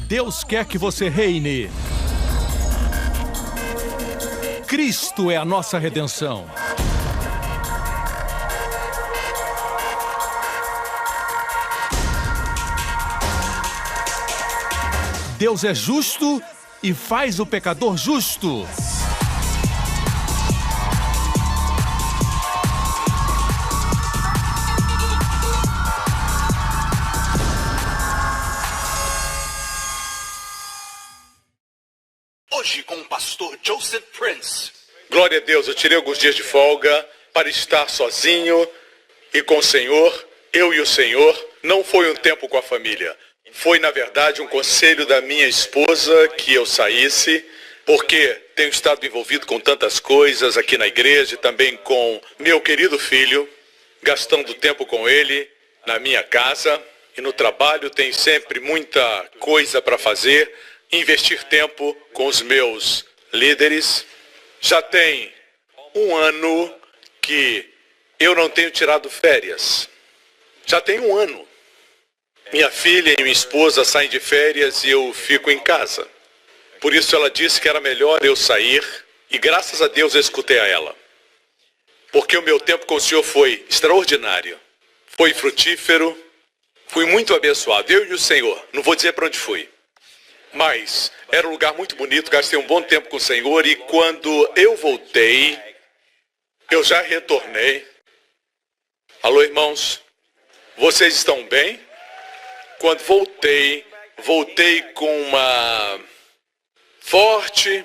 Deus quer que você reine. Cristo é a nossa redenção. Deus é justo e faz o pecador justo. Hoje com o pastor Joseph Prince. Glória a Deus, eu tirei alguns dias de folga para estar sozinho e com o Senhor, eu e o Senhor. Não foi um tempo com a família. Foi, na verdade, um conselho da minha esposa que eu saísse, porque tenho estado envolvido com tantas coisas aqui na igreja e também com meu querido filho, gastando tempo com ele na minha casa e no trabalho. Tem sempre muita coisa para fazer, investir tempo com os meus líderes. Já tem um ano que eu não tenho tirado férias. Já tem um ano. Minha filha e minha esposa saem de férias e eu fico em casa. Por isso ela disse que era melhor eu sair e graças a Deus eu escutei a ela. Porque o meu tempo com o Senhor foi extraordinário. Foi frutífero. Fui muito abençoado. Eu e o Senhor. Não vou dizer para onde fui. Mas era um lugar muito bonito. Gastei um bom tempo com o Senhor. E quando eu voltei, eu já retornei. Alô, irmãos. Vocês estão bem? Quando voltei com uma forte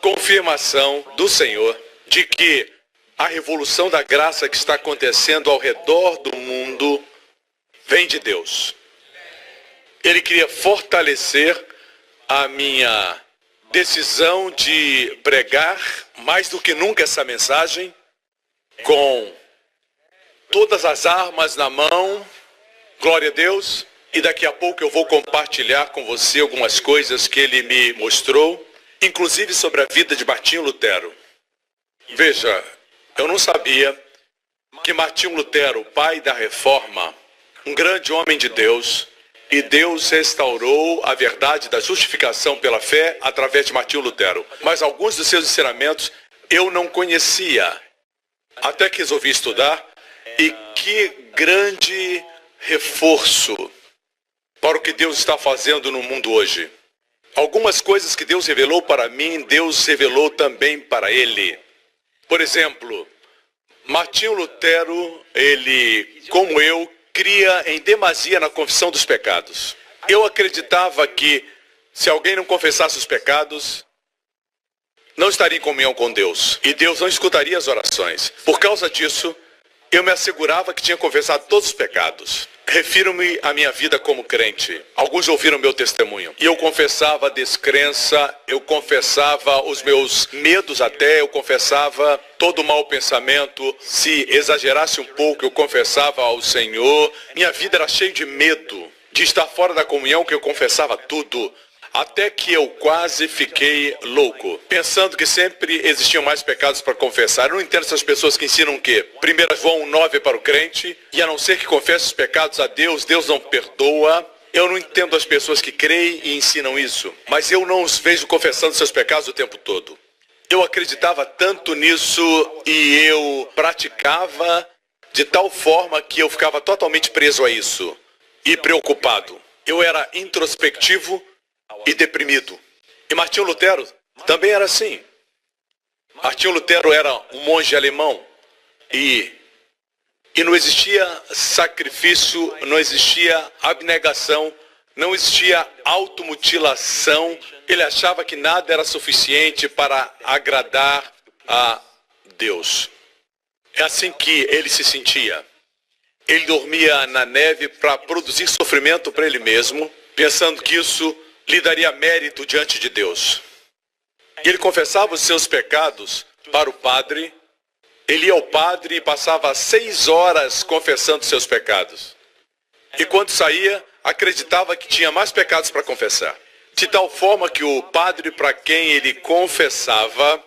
confirmação do Senhor de que a revolução da graça que está acontecendo ao redor do mundo vem de Deus. Ele queria fortalecer a minha decisão de pregar mais do que nunca essa mensagem com todas as armas na mão. Glória a Deus. E daqui a pouco eu vou compartilhar com você algumas coisas que ele me mostrou, inclusive sobre a vida de Martinho Lutero. Veja, eu não sabia que Martinho Lutero, pai da Reforma, um grande homem de Deus, e Deus restaurou a verdade da justificação pela fé através de Martinho Lutero. Mas alguns dos seus ensinamentos eu não conhecia, até que resolvi estudar. E que grande reforço para o que Deus está fazendo no mundo hoje. Algumas coisas que Deus revelou para mim, Deus revelou também para ele. Por exemplo, Martinho Lutero, ele, como eu, cria em demasia na confissão dos pecados. Eu acreditava que se alguém não confessasse os pecados, não estaria em comunhão com Deus. E Deus não escutaria as orações. Por causa disso, eu me assegurava que tinha confessado todos os pecados. Refiro-me à minha vida como crente. Alguns ouviram meu testemunho. E eu confessava a descrença, eu confessava os meus medos até, eu confessava todo o mau pensamento. Se exagerasse um pouco, eu confessava ao Senhor. Minha vida era cheia de medo, de estar fora da comunhão, que eu confessava tudo. Até que eu quase fiquei louco, pensando que sempre existiam mais pecados para confessar. Eu não entendo essas pessoas que ensinam que 1 João 9 para o crente, e a não ser que confesse os pecados a Deus, Deus não perdoa. Eu não entendo as pessoas que creem e ensinam isso, mas eu não os vejo confessando seus pecados o tempo todo. Eu acreditava tanto nisso e eu praticava de tal forma que eu ficava totalmente preso a isso e preocupado. Eu era introspectivo e deprimido. E Martinho Lutero também era assim. Martinho Lutero era um monge alemão e não existia sacrifício, não existia abnegação, não existia automutilação. Ele achava que nada era suficiente para agradar a Deus. É assim que ele se sentia. Ele dormia na neve para produzir sofrimento para ele mesmo, pensando que isso lhe daria mérito diante de Deus. E ele confessava os seus pecados para o padre. Ele ia ao padre e passava 6 horas confessando seus pecados. E quando saía, acreditava que tinha mais pecados para confessar. De tal forma que o padre para quem ele confessava,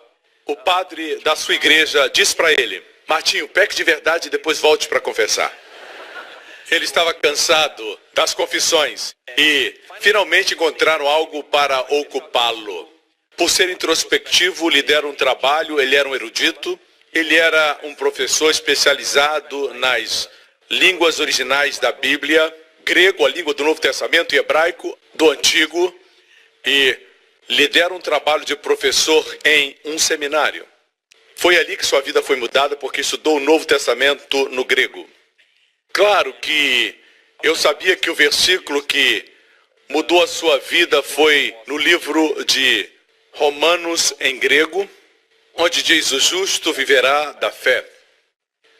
o padre da sua igreja disse para ele: Martinho, peque de verdade e depois volte para confessar. Ele estava cansado das confissões e finalmente encontraram algo para ocupá-lo. Por ser introspectivo, lhe deram um trabalho, ele era um erudito, ele era um professor especializado nas línguas originais da Bíblia, grego, a língua do Novo Testamento, e hebraico, do Antigo, e lhe deram um trabalho de professor em um seminário. Foi ali que sua vida foi mudada, porque estudou o Novo Testamento no grego. Claro que eu sabia que o versículo que mudou a sua vida foi no livro de Romanos em grego, onde diz: o justo viverá da fé.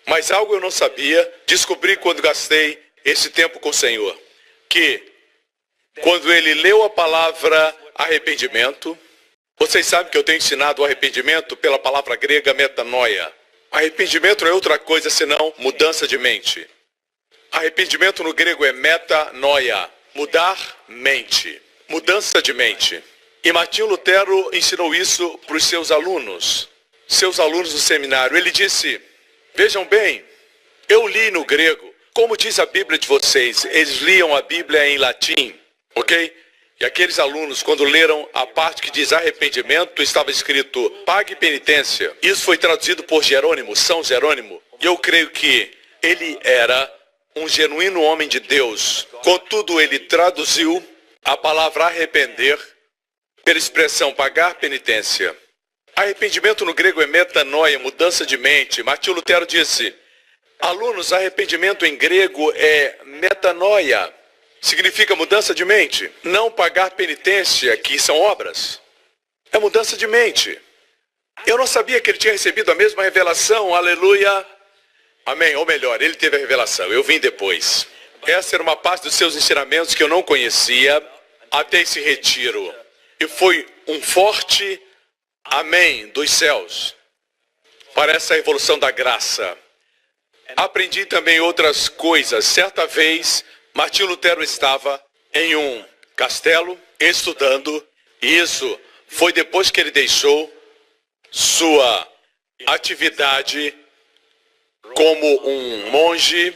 Mas algo eu não sabia, descobri quando gastei esse tempo com o Senhor, que quando ele leu a palavra arrependimento, vocês sabem que eu tenho ensinado o arrependimento pela palavra grega metanoia. Arrependimento não é outra coisa senão mudança de mente. Arrependimento no grego é metanoia, mudar mente, mudança de mente. E Martinho Lutero ensinou isso para os seus alunos do seminário. Ele disse: vejam bem, eu li no grego, como diz a Bíblia de vocês, eles liam a Bíblia em latim, ok? E aqueles alunos, quando leram a parte que diz arrependimento, estava escrito pague penitência. Isso foi traduzido por Jerônimo, São Jerônimo. E eu creio que ele era um genuíno homem de Deus. Contudo, ele traduziu a palavra arrepender pela expressão pagar penitência. Arrependimento no grego é metanoia, mudança de mente. Martinho Lutero disse: alunos, arrependimento em grego é metanoia. Significa mudança de mente. Não pagar penitência, que são obras. É mudança de mente. Eu não sabia que ele tinha recebido a mesma revelação, aleluia. Amém, ou melhor, ele teve a revelação, eu vim depois. Essa era uma parte dos seus ensinamentos que eu não conhecia até esse retiro. E foi um forte amém dos céus para essa evolução da graça. Aprendi também outras coisas. Certa vez, Martinho Lutero estava em um castelo estudando, e isso foi depois que ele deixou sua atividade como um monge.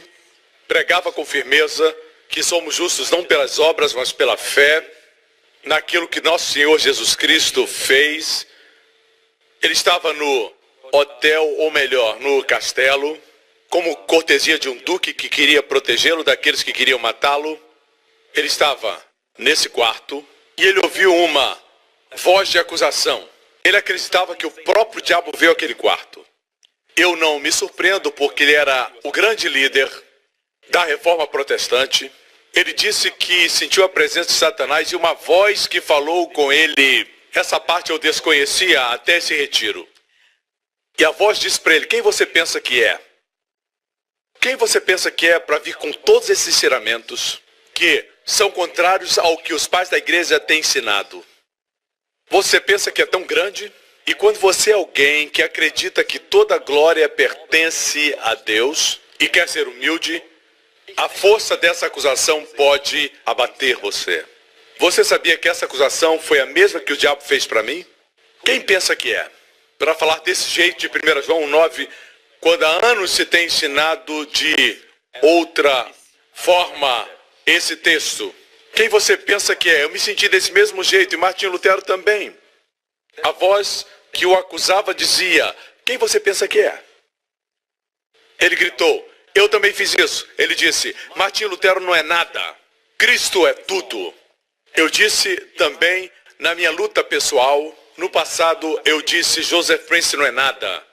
Pregava com firmeza que somos justos não pelas obras, mas pela fé, naquilo que nosso Senhor Jesus Cristo fez. Ele estava no hotel, ou melhor, no castelo, como cortesia de um duque que queria protegê-lo daqueles que queriam matá-lo. Ele estava nesse quarto e ele ouviu uma voz de acusação. Ele acreditava que o próprio diabo veio àquele quarto. Eu não me surpreendo, porque ele era o grande líder da reforma protestante. Ele disse que sentiu a presença de Satanás e uma voz que falou com ele. Essa parte eu desconhecia até esse retiro. E a voz disse para ele: quem você pensa que é? Quem você pensa que é para vir com todos esses ensinamentos que são contrários ao que os pais da igreja têm ensinado? Você pensa que é tão grande? E quando você é alguém que acredita que toda glória pertence a Deus e quer ser humilde, a força dessa acusação pode abater você. Você sabia que essa acusação foi a mesma que o diabo fez para mim? Quem pensa que é? Para falar desse jeito de 1 João 9, quando há anos se tem ensinado de outra forma esse texto. Quem você pensa que é? Eu me senti desse mesmo jeito, e Martinho Lutero também. A voz que o acusava dizia: quem você pensa que é? Ele gritou: eu também fiz isso. Ele disse: Martinho Lutero não é nada, Cristo é tudo. Eu disse também na minha luta pessoal, no passado eu disse: Joseph Prince não é nada.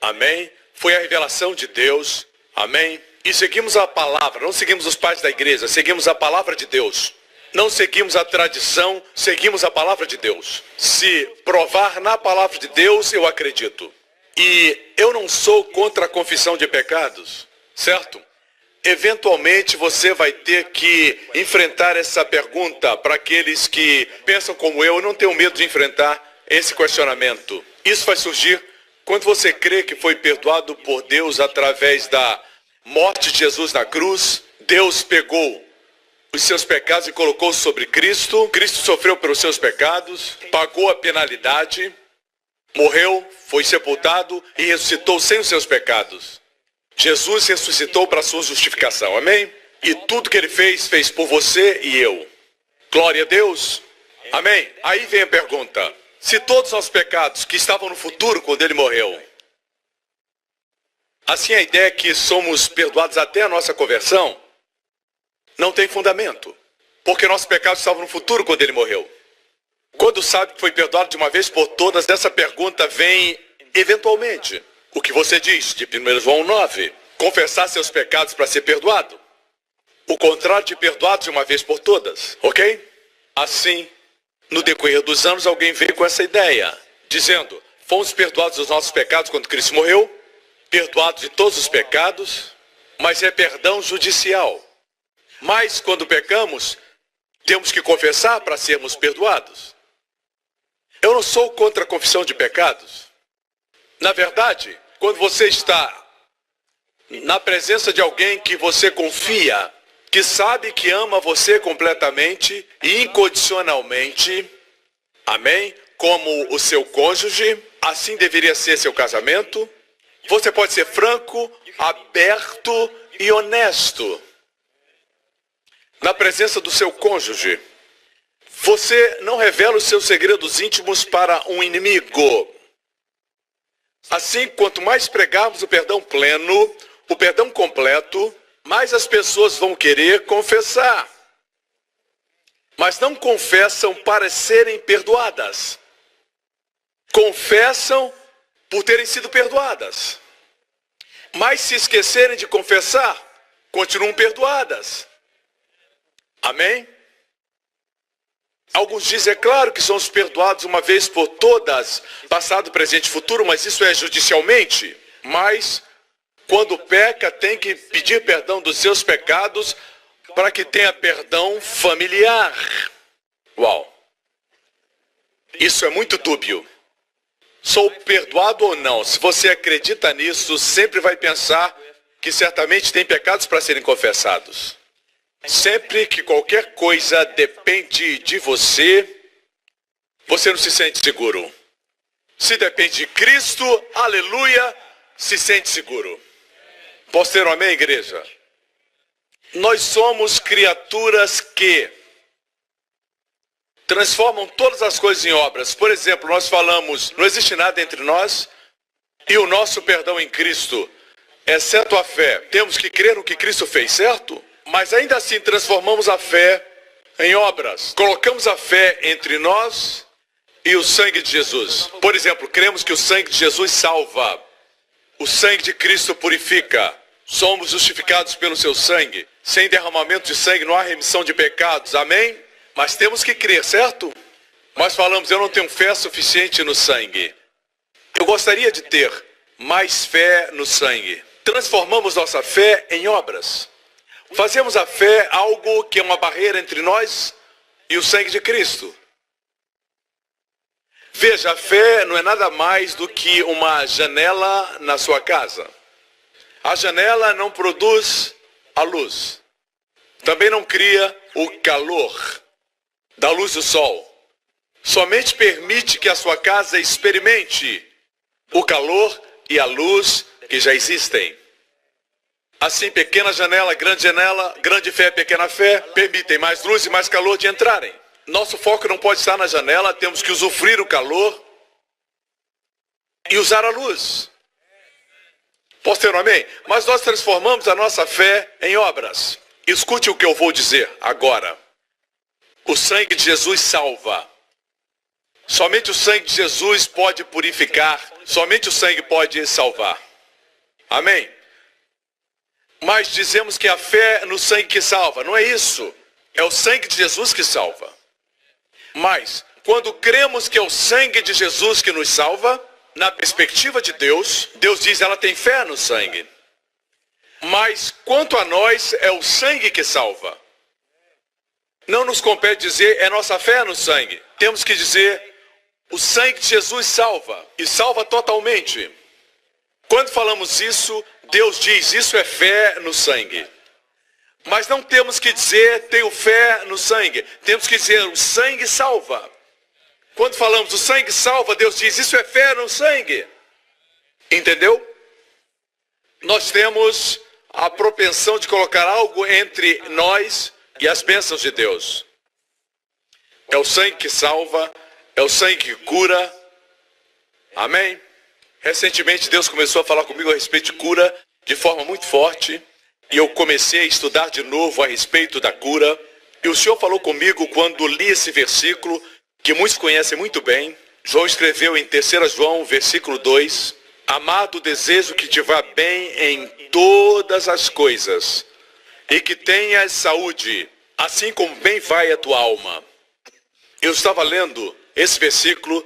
Amém? Foi a revelação de Deus. Amém? E seguimos a palavra, não seguimos os pais da igreja, seguimos a palavra de Deus. Não seguimos a tradição, seguimos a palavra de Deus. Se provar na palavra de Deus, eu acredito. E eu não sou contra a confissão de pecados, certo? Eventualmente você vai ter que enfrentar essa pergunta. Para aqueles que pensam como eu não tenham medo de enfrentar esse questionamento. Isso vai surgir quando você crê que foi perdoado por Deus através da morte de Jesus na cruz. Deus pegou os seus pecados e colocou sobre Cristo. Cristo sofreu pelos seus pecados, pagou a penalidade, morreu, foi sepultado e ressuscitou sem os seus pecados. Jesus ressuscitou para a sua justificação. Amém? E tudo que ele fez, fez por você e eu. Glória a Deus. Amém? Aí vem a pergunta. Se todos os pecados que estavam no futuro quando ele morreu, assim a ideia é que somos perdoados até a nossa conversão, não tem fundamento. Porque nossos pecados estavam no futuro quando ele morreu. Quando sabe que foi perdoado de uma vez por todas, dessa pergunta vem eventualmente. O que você diz de 1 João 9? Confessar seus pecados para ser perdoado. O contrário de perdoado de uma vez por todas. Ok? Assim, no decorrer dos anos, alguém veio com essa ideia. Dizendo, fomos perdoados dos nossos pecados quando Cristo morreu. Perdoados de todos os pecados. Mas é perdão judicial. Mas quando pecamos, temos que confessar para sermos perdoados. Eu não sou contra a confissão de pecados. Na verdade, quando você está na presença de alguém que você confia, que sabe que ama você completamente e incondicionalmente, amém? Como o seu cônjuge, assim deveria ser seu casamento. Você pode ser franco, aberto e honesto. Na presença do seu cônjuge, você não revela os seus segredos íntimos para um inimigo. Assim, quanto mais pregarmos o perdão pleno, o perdão completo, mais as pessoas vão querer confessar. Mas não confessam para serem perdoadas. Confessam por terem sido perdoadas. Mas se esquecerem de confessar, continuam perdoadas. Amém? Alguns dizem, é claro que somos perdoados uma vez por todas, passado, presente e futuro, mas isso é judicialmente. Mas, quando peca, tem que pedir perdão dos seus pecados para que tenha perdão familiar. Uau! Isso é muito dúbio. Sou perdoado ou não? Se você acredita nisso, sempre vai pensar que certamente tem pecados para serem confessados. Sempre que qualquer coisa depende de você, você não se sente seguro. Se depende de Cristo, aleluia, se sente seguro. Posso ter um amém, igreja? Nós somos criaturas que transformam todas as coisas em obras. Por exemplo, nós falamos, não existe nada entre nós e o nosso perdão em Cristo, exceto a fé. Temos que crer no que Cristo fez, certo? Mas ainda assim transformamos a fé em obras. Colocamos a fé entre nós e o sangue de Jesus. Por exemplo, cremos que o sangue de Jesus salva. O sangue de Cristo purifica. Somos justificados pelo seu sangue. Sem derramamento de sangue não há remissão de pecados. Amém? Mas temos que crer, certo? Mas falamos, eu não tenho fé suficiente no sangue. Eu gostaria de ter mais fé no sangue. Transformamos nossa fé em obras. Fazemos a fé algo que é uma barreira entre nós e o sangue de Cristo. Veja, a fé não é nada mais do que uma janela na sua casa. A janela não produz a luz. Também não cria o calor da luz do sol. Somente permite que a sua casa experimente o calor e a luz que já existem. Assim, pequena janela, grande fé, pequena fé, permitem mais luz e mais calor de entrarem. Nosso foco não pode estar na janela, temos que usufruir o calor e usar a luz. Posso ter um amém? Mas nós transformamos a nossa fé em obras. Escute o que eu vou dizer agora. O sangue de Jesus salva. Somente o sangue de Jesus pode purificar. Somente o sangue pode salvar. Amém? Mas dizemos que a fé no sangue que salva. Não é isso. É o sangue de Jesus que salva. Mas, quando cremos que é o sangue de Jesus que nos salva, na perspectiva de Deus, Deus diz, ela tem fé no sangue. Mas, quanto a nós, é o sangue que salva. Não nos compete dizer, é nossa fé no sangue. Temos que dizer, o sangue de Jesus salva. E salva totalmente. Quando falamos isso, Deus diz, isso é fé no sangue. Mas não temos que dizer, tenho fé no sangue. Temos que dizer, o sangue salva. Quando falamos, o sangue salva, Deus diz, isso é fé no sangue. Entendeu? Nós temos a propensão de colocar algo entre nós e as bênçãos de Deus. É o sangue que salva, é o sangue que cura. Amém? Recentemente Deus começou a falar comigo a respeito de cura de forma muito forte. E eu comecei a estudar de novo a respeito da cura. E o Senhor falou comigo quando li esse versículo, que muitos conhecem muito bem. João escreveu em 3 João, versículo 2, amado, desejo que te vá bem em todas as coisas, e que tenhas saúde, assim como bem vai a tua alma. Eu estava lendo esse versículo,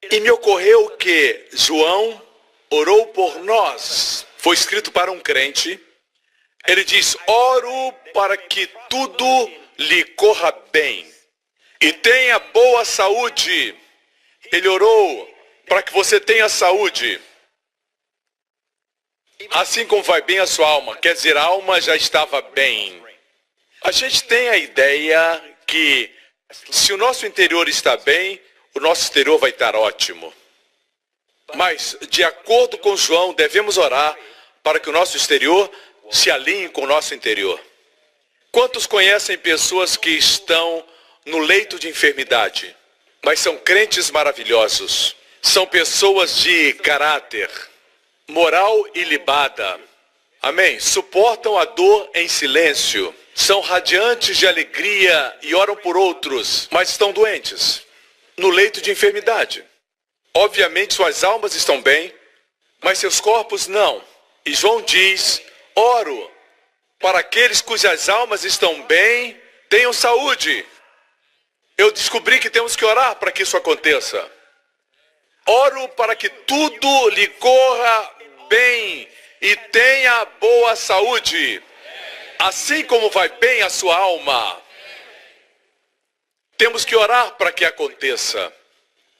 e me ocorreu que João orou por nós. Foi escrito para um crente. Ele diz, oro para que tudo lhe corra bem e tenha boa saúde. Ele orou para que você tenha saúde, assim como vai bem a sua alma. Quer dizer, a alma já estava bem. A gente tem a ideia que se o nosso interior está bem, o nosso exterior vai estar ótimo. Mas, de acordo com João, devemos orar para que o nosso exterior se alinhe com o nosso interior. Quantos conhecem pessoas que estão no leito de enfermidade, mas são crentes maravilhosos? São pessoas de caráter, moral ilibada. Amém? Suportam a dor em silêncio. São radiantes de alegria e oram por outros, mas estão doentes, no leito de enfermidade. Obviamente suas almas estão bem, mas seus corpos não. E João diz, oro para aqueles cujas almas estão bem, tenham saúde. Eu descobri que temos que orar para que isso aconteça. Oro para que tudo lhe corra bem e tenha boa saúde, assim como vai bem a sua alma. Temos que orar para que aconteça.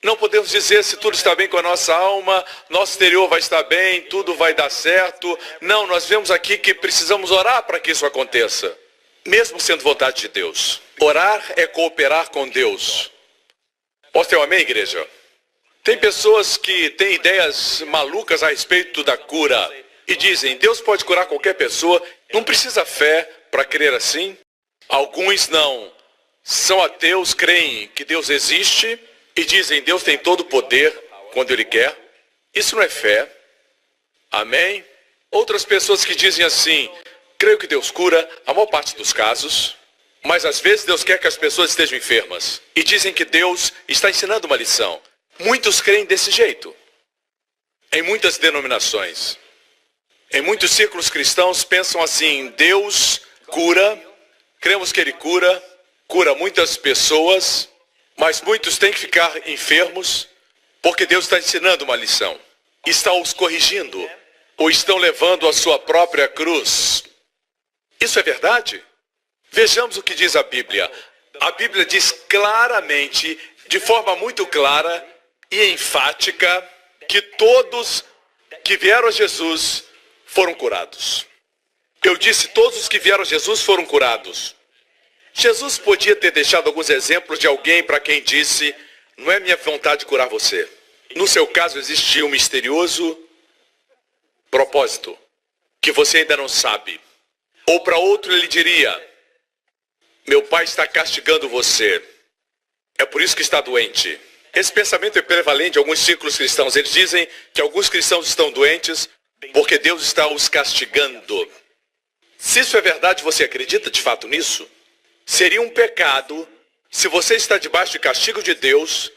Não podemos dizer se tudo está bem com a nossa alma, nosso exterior vai estar bem, tudo vai dar certo. Não, nós vemos aqui que precisamos orar para que isso aconteça, mesmo sendo vontade de Deus. Orar é cooperar com Deus. Posso ter um amém, igreja? Tem pessoas que têm ideias malucas a respeito da cura e dizem, Deus pode curar qualquer pessoa, não precisa fé para crer assim. Alguns não são ateus, creem que Deus existe e dizem, Deus tem todo o poder quando Ele quer. Isso não é fé. Amém? Outras pessoas que dizem assim, creio que Deus cura a maior parte dos casos, mas às vezes Deus quer que as pessoas estejam enfermas. E dizem que Deus está ensinando uma lição. Muitos creem desse jeito. Em muitas denominações. Em muitos círculos cristãos pensam assim, Deus cura, cremos que Ele cura muitas pessoas, mas muitos têm que ficar enfermos, porque Deus está ensinando uma lição. Está os corrigindo, ou estão levando a sua própria cruz. Isso é verdade? Vejamos o que diz a Bíblia. A Bíblia diz claramente, de forma muito clara e enfática, que todos que vieram a Jesus foram curados. Eu disse, todos os que vieram a Jesus foram curados. Jesus podia ter deixado alguns exemplos de alguém para quem disse, não é minha vontade curar você. No seu caso existia um misterioso propósito, que você ainda não sabe. Ou para outro ele diria, meu pai está castigando você, é por isso que está doente. Esse pensamento é prevalente em alguns círculos cristãos. Eles dizem que alguns cristãos estão doentes porque Deus está os castigando. Se isso é verdade, você acredita de fato nisso? Seria um pecado se você está debaixo de castigo de Deus,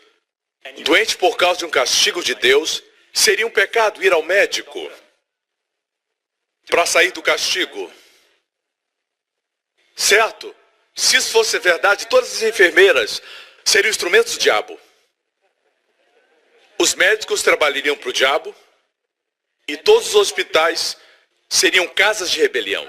doente por causa de um castigo de Deus, seria um pecado ir ao médico para sair do castigo. Certo? Se isso fosse verdade, todas as enfermeiras seriam instrumentos do diabo. Os médicos trabalhariam para o diabo e todos os hospitais seriam casas de rebelião.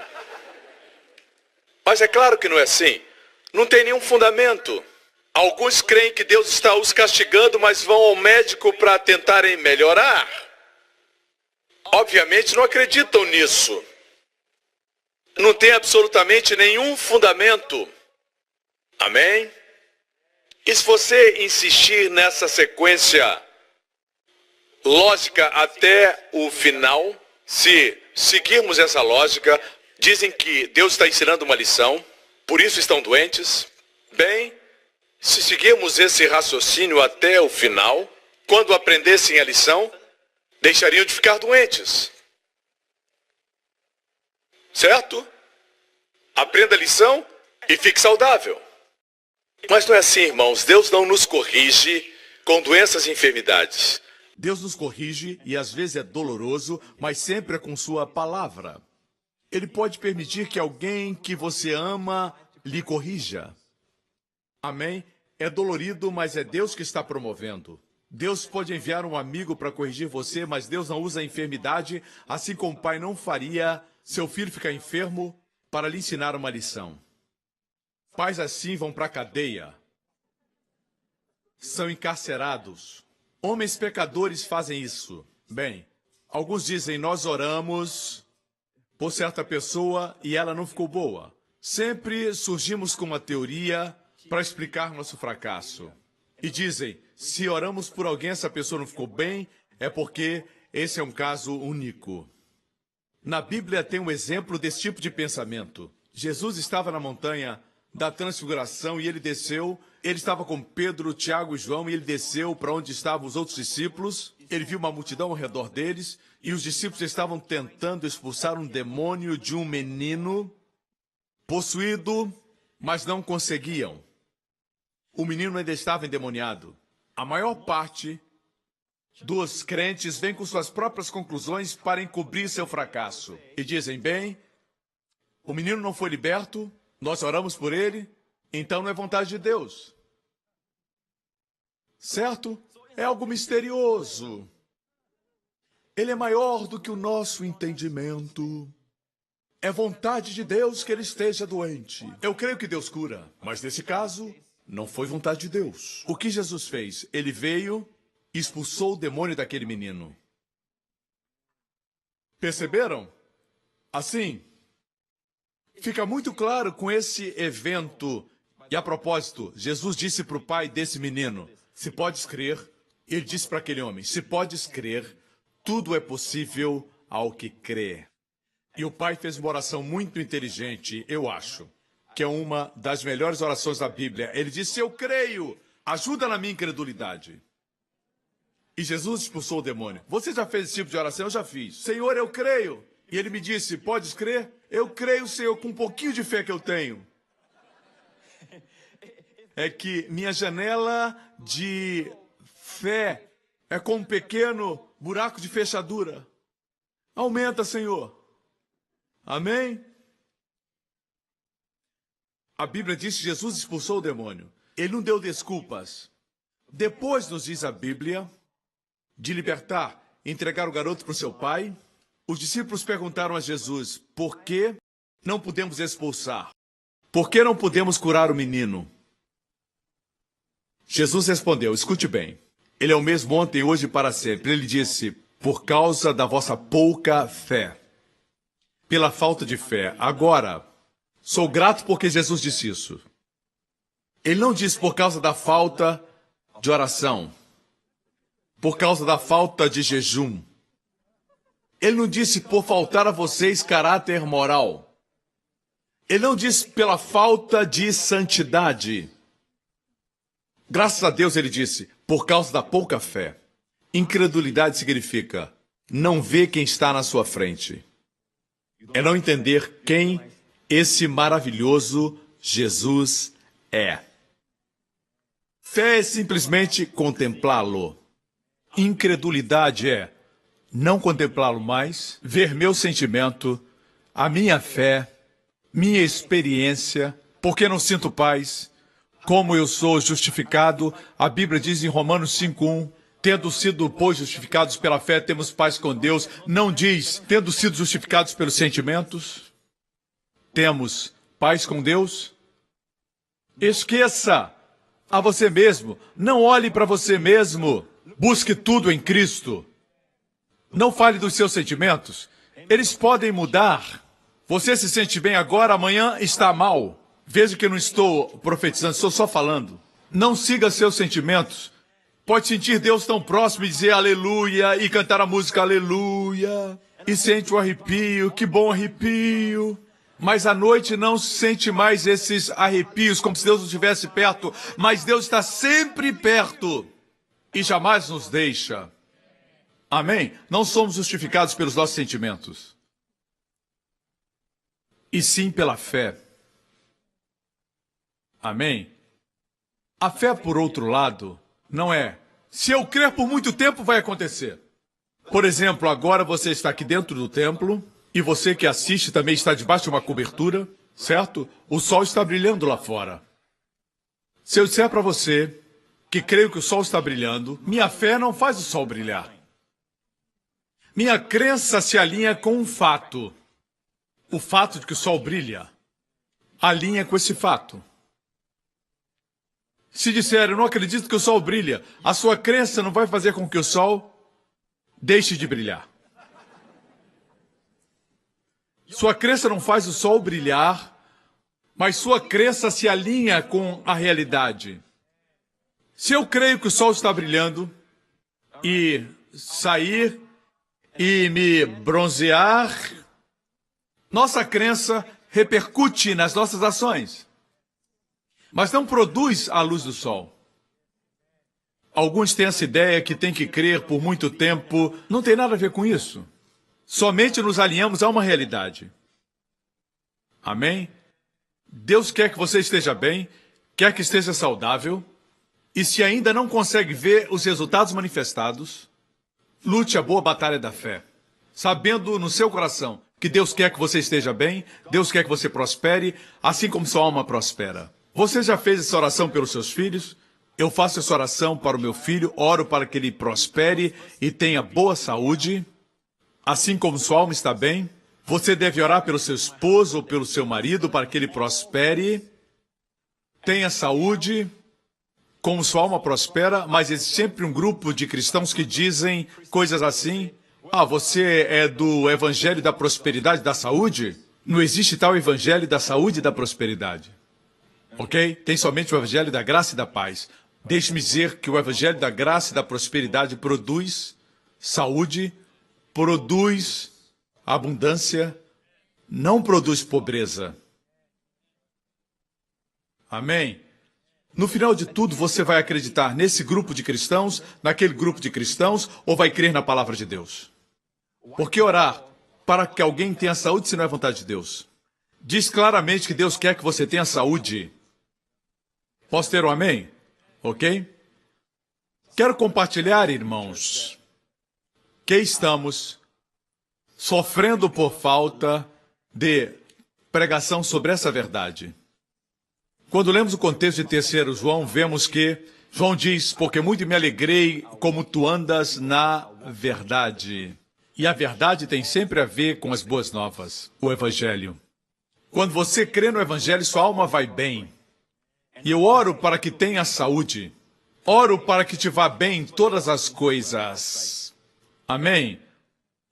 Mas é claro que não é assim. Não tem nenhum fundamento. Alguns creem que Deus está os castigando, mas vão ao médico para tentarem melhorar. Obviamente não acreditam nisso. Não tem absolutamente nenhum fundamento. Amém? E se você insistir nessa sequência lógica até o final, se seguirmos essa lógica, Dizem que Deus está ensinando uma lição, por isso estão doentes. Bem, se seguirmos esse raciocínio até o final, quando aprendessem a lição, deixariam de ficar doentes. Certo? Aprenda a lição e fique saudável. Mas não é assim, irmãos. Deus não nos corrige com doenças e enfermidades. Deus nos corrige e às vezes é doloroso, mas sempre é com sua palavra. Ele pode permitir que alguém que você ama lhe corrija. Amém? É dolorido, mas é Deus que está promovendo. Deus pode enviar um amigo para corrigir você, mas Deus não usa a enfermidade, assim como o pai não faria seu filho ficar enfermo para lhe ensinar uma lição. Pais assim vão para a cadeia. São encarcerados. Homens pecadores fazem isso. Bem, alguns dizem, nós oramos por certa pessoa e ela não ficou boa. Sempre surgimos com uma teoria para explicar nosso fracasso. E dizem, se oramos por alguém, essa pessoa não ficou bem, é porque esse é um caso único. Na Bíblia tem um exemplo desse tipo de pensamento. Jesus estava na montanha da transfiguração e ele desceu. Ele estava com Pedro, Tiago e João e ele desceu para onde estavam os outros discípulos. Ele viu uma multidão ao redor deles e os discípulos estavam tentando expulsar um demônio de um menino possuído, mas não conseguiam. O menino ainda estava endemoniado. A maior parte dos crentes vem com suas próprias conclusões para encobrir seu fracasso. E dizem, bem, o menino não foi liberto, nós oramos por ele, então não é vontade de Deus. Certo? É algo misterioso. Ele é maior do que o nosso entendimento. É vontade de Deus que ele esteja doente. Eu creio que Deus cura, mas nesse caso, não foi vontade de Deus. O que Jesus fez? Ele veio e expulsou o demônio daquele menino. Perceberam? Assim, fica muito claro com esse evento. E a propósito, Jesus disse para o pai desse menino, se podes crer, ele disse para aquele homem, se podes crer, tudo é possível ao que crê. E o pai fez uma oração muito inteligente, eu acho, que é uma das melhores orações da Bíblia. Ele disse, eu creio, ajuda na minha incredulidade. E Jesus expulsou o demônio. Você já fez esse tipo de oração? Eu já fiz. Senhor, eu creio. E ele me disse, podes crer? Eu creio, Senhor, com um pouquinho de fé que eu tenho. É que minha janela de fé é como um pequeno buraco de fechadura. Aumenta, Senhor. Amém? A Bíblia diz que Jesus expulsou o demônio. Ele não deu desculpas. Depois, nos diz a Bíblia, de libertar, entregar o garoto para o seu pai, os discípulos perguntaram a Jesus, por que não podemos expulsar? Por que não podemos curar o menino? Jesus respondeu, escute bem, ele é o mesmo ontem, hoje e para sempre. Ele disse, por causa da vossa pouca fé, pela falta de fé. Agora, sou grato porque Jesus disse isso. Ele não disse por causa da falta de oração, por causa da falta de jejum. Ele não disse por faltar a vocês caráter moral. Ele não disse pela falta de santidade. Graças a Deus ele disse, por causa da pouca fé. Incredulidade significa não ver quem está na sua frente. É não entender quem esse maravilhoso Jesus é. Fé é simplesmente contemplá-lo. Incredulidade é não contemplá-lo mais, ver meu sentimento, a minha fé, minha experiência, porque não sinto paz, como eu sou justificado. A Bíblia diz em Romanos 5:1, tendo sido, pois, justificados pela fé, temos paz com Deus. Não diz, tendo sido justificados pelos sentimentos, temos paz com Deus. Esqueça a você mesmo, não olhe para você mesmo, busque tudo em Cristo. Não fale dos seus sentimentos, eles podem mudar. Você se sente bem agora, amanhã está mal. Veja que eu não estou profetizando, estou só falando. Não siga seus sentimentos. Pode sentir Deus tão próximo e dizer aleluia, e cantar a música aleluia, e sente o arrepio, que bom arrepio. Mas à noite não se sente mais esses arrepios, como se Deus não estivesse perto. Mas Deus está sempre perto e jamais nos deixa. Amém? Não somos justificados pelos nossos sentimentos, e sim pela fé. Amém? A fé, por outro lado, não é: se eu crer por muito tempo, vai acontecer. Por exemplo, agora você está aqui dentro do templo, e você que assiste também está debaixo de uma cobertura, certo? O sol está brilhando lá fora. Se eu disser para você que creio que o sol está brilhando, minha fé não faz o sol brilhar. Minha crença se alinha com um fato. O fato de que o sol brilha alinha com esse fato. Se disser, eu não acredito que o sol brilha, a sua crença não vai fazer com que o sol deixe de brilhar. Sua crença não faz o sol brilhar, mas sua crença se alinha com a realidade. Se eu creio que o sol está brilhando e sair e me bronzear, nossa crença repercute nas nossas ações, mas não produz a luz do sol. Alguns têm essa ideia que tem que crer por muito tempo. Não tem nada a ver com isso. Somente nos alinhamos a uma realidade. Amém? Deus quer que você esteja bem, quer que esteja saudável, e se ainda não consegue ver os resultados manifestados, lute a boa batalha da fé, sabendo no seu coração que Deus quer que você esteja bem, Deus quer que você prospere, assim como sua alma prospera. Você já fez essa oração pelos seus filhos? Eu faço essa oração para o meu filho, oro para que ele prospere e tenha boa saúde, assim como sua alma está bem. Você deve orar pelo seu esposo ou pelo seu marido para que ele prospere, tenha saúde, como sua alma prospera, mas existe sempre um grupo de cristãos que dizem coisas assim: ah, você é do evangelho da prosperidade e da saúde? Não existe tal evangelho da saúde e da prosperidade. Ok? Tem somente o evangelho da graça e da paz. Deixe-me dizer que o evangelho da graça e da prosperidade produz saúde, produz abundância, não produz pobreza. Amém? No final de tudo, você vai acreditar nesse grupo de cristãos, naquele grupo de cristãos, ou vai crer na palavra de Deus? Por que orar para que alguém tenha saúde se não é vontade de Deus? Diz claramente que Deus quer que você tenha saúde. Posso ter um amém? Ok? Quero compartilhar, irmãos, que estamos sofrendo por falta de pregação sobre essa verdade. Quando lemos o contexto de 3 João, vemos que João diz: porque muito me alegrei como tu andas na verdade. E a verdade tem sempre a ver com as boas novas, o evangelho. Quando você crê no evangelho, sua alma vai bem. E eu oro para que tenha saúde. Oro para que te vá bem em todas as coisas. Amém?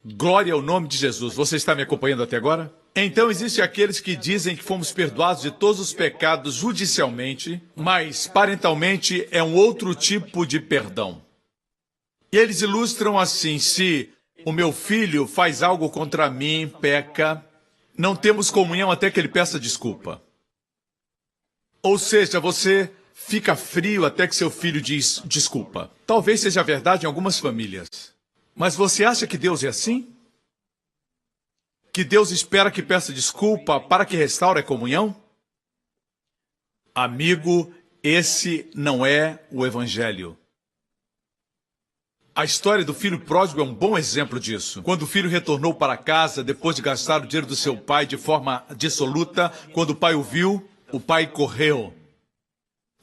Glória ao nome de Jesus. Você está me acompanhando até agora? Então, existem aqueles que dizem que fomos perdoados de todos os pecados judicialmente, mas parentalmente é um outro tipo de perdão. E eles ilustram assim: se o meu filho faz algo contra mim, peca, não temos comunhão até que ele peça desculpa. Ou seja, você fica frio até que seu filho diz desculpa. Talvez seja verdade em algumas famílias. Mas você acha que Deus é assim? Que Deus espera que peça desculpa para que restaure a comunhão? Amigo, esse não é o evangelho. A história do filho pródigo é um bom exemplo disso. Quando o filho retornou para casa, depois de gastar o dinheiro do seu pai de forma dissoluta, quando o pai o viu, o pai correu.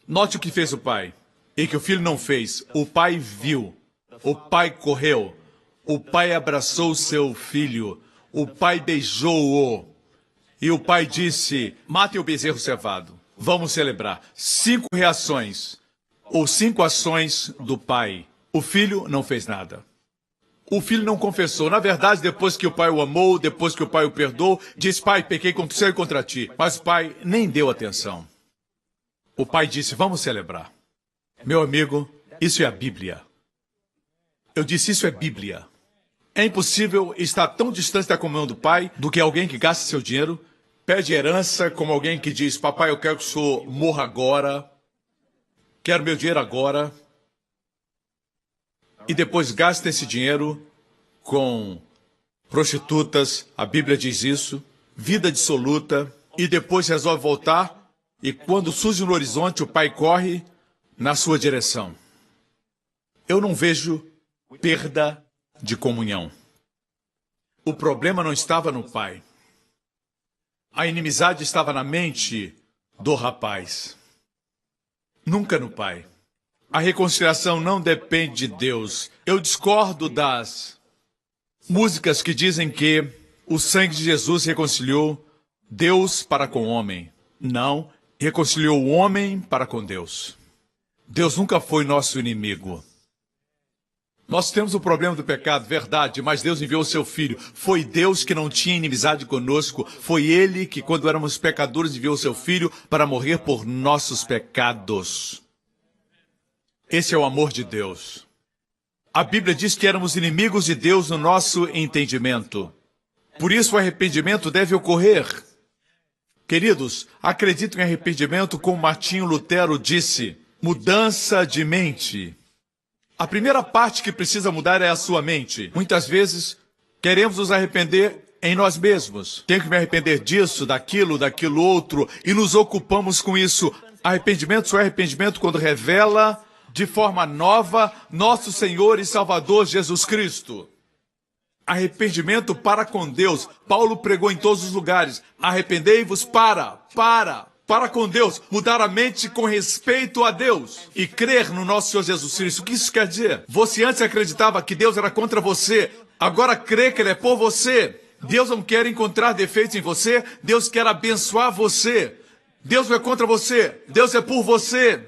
Note o que fez o pai e que o filho não fez. O pai viu. O pai correu. O pai abraçou seu filho. O pai beijou-o. E o pai disse: matem o bezerro cevado. Vamos celebrar. 5 reações ou 5 ações do pai. O filho não fez nada. O filho não confessou. Na verdade, depois que o pai o amou, depois que o pai o perdoou, disse: pai, pequei contra o céu e contra ti. Mas o pai nem deu atenção. O pai disse: vamos celebrar. Meu amigo, isso é a Bíblia. Eu disse: isso é Bíblia. É impossível estar tão distante da comunhão do pai do que alguém que gasta seu dinheiro pede herança como alguém que diz: papai, eu quero que o senhor morra agora, quero meu dinheiro agora, e depois gasta esse dinheiro com prostitutas, a Bíblia diz isso, vida dissoluta, e depois resolve voltar, e quando surge no horizonte, o pai corre na sua direção. Eu não vejo perda de comunhão. O problema não estava no pai. A inimizade estava na mente do rapaz, nunca no pai. A reconciliação não depende de Deus. Eu discordo das músicas que dizem que o sangue de Jesus reconciliou Deus para com o homem. Não, reconciliou o homem para com Deus. Deus nunca foi nosso inimigo. Nós temos o problema do pecado, verdade, mas Deus enviou o seu Filho. Foi Deus que não tinha inimizade conosco. Foi Ele que, quando éramos pecadores, enviou o seu Filho para morrer por nossos pecados. Esse é o amor de Deus. A Bíblia diz que éramos inimigos de Deus no nosso entendimento. Por isso o arrependimento deve ocorrer. Queridos, acredito em arrependimento como Martinho Lutero disse, mudança de mente. A primeira parte que precisa mudar é a sua mente. Muitas vezes, queremos nos arrepender em nós mesmos. Tenho que me arrepender disso, daquilo outro, e nos ocupamos com isso. Arrependimento só é arrependimento quando revela de forma nova nosso Senhor e Salvador Jesus Cristo. Arrependimento para com Deus. Paulo pregou em todos os lugares. Arrependei-vos para com Deus, mudar a mente com respeito a Deus e crer no nosso Senhor Jesus Cristo. O que isso quer dizer? Você antes acreditava que Deus era contra você, agora crê que Ele é por você. Deus não quer encontrar defeitos em você, Deus quer abençoar você. Deus não é contra você, Deus é por você.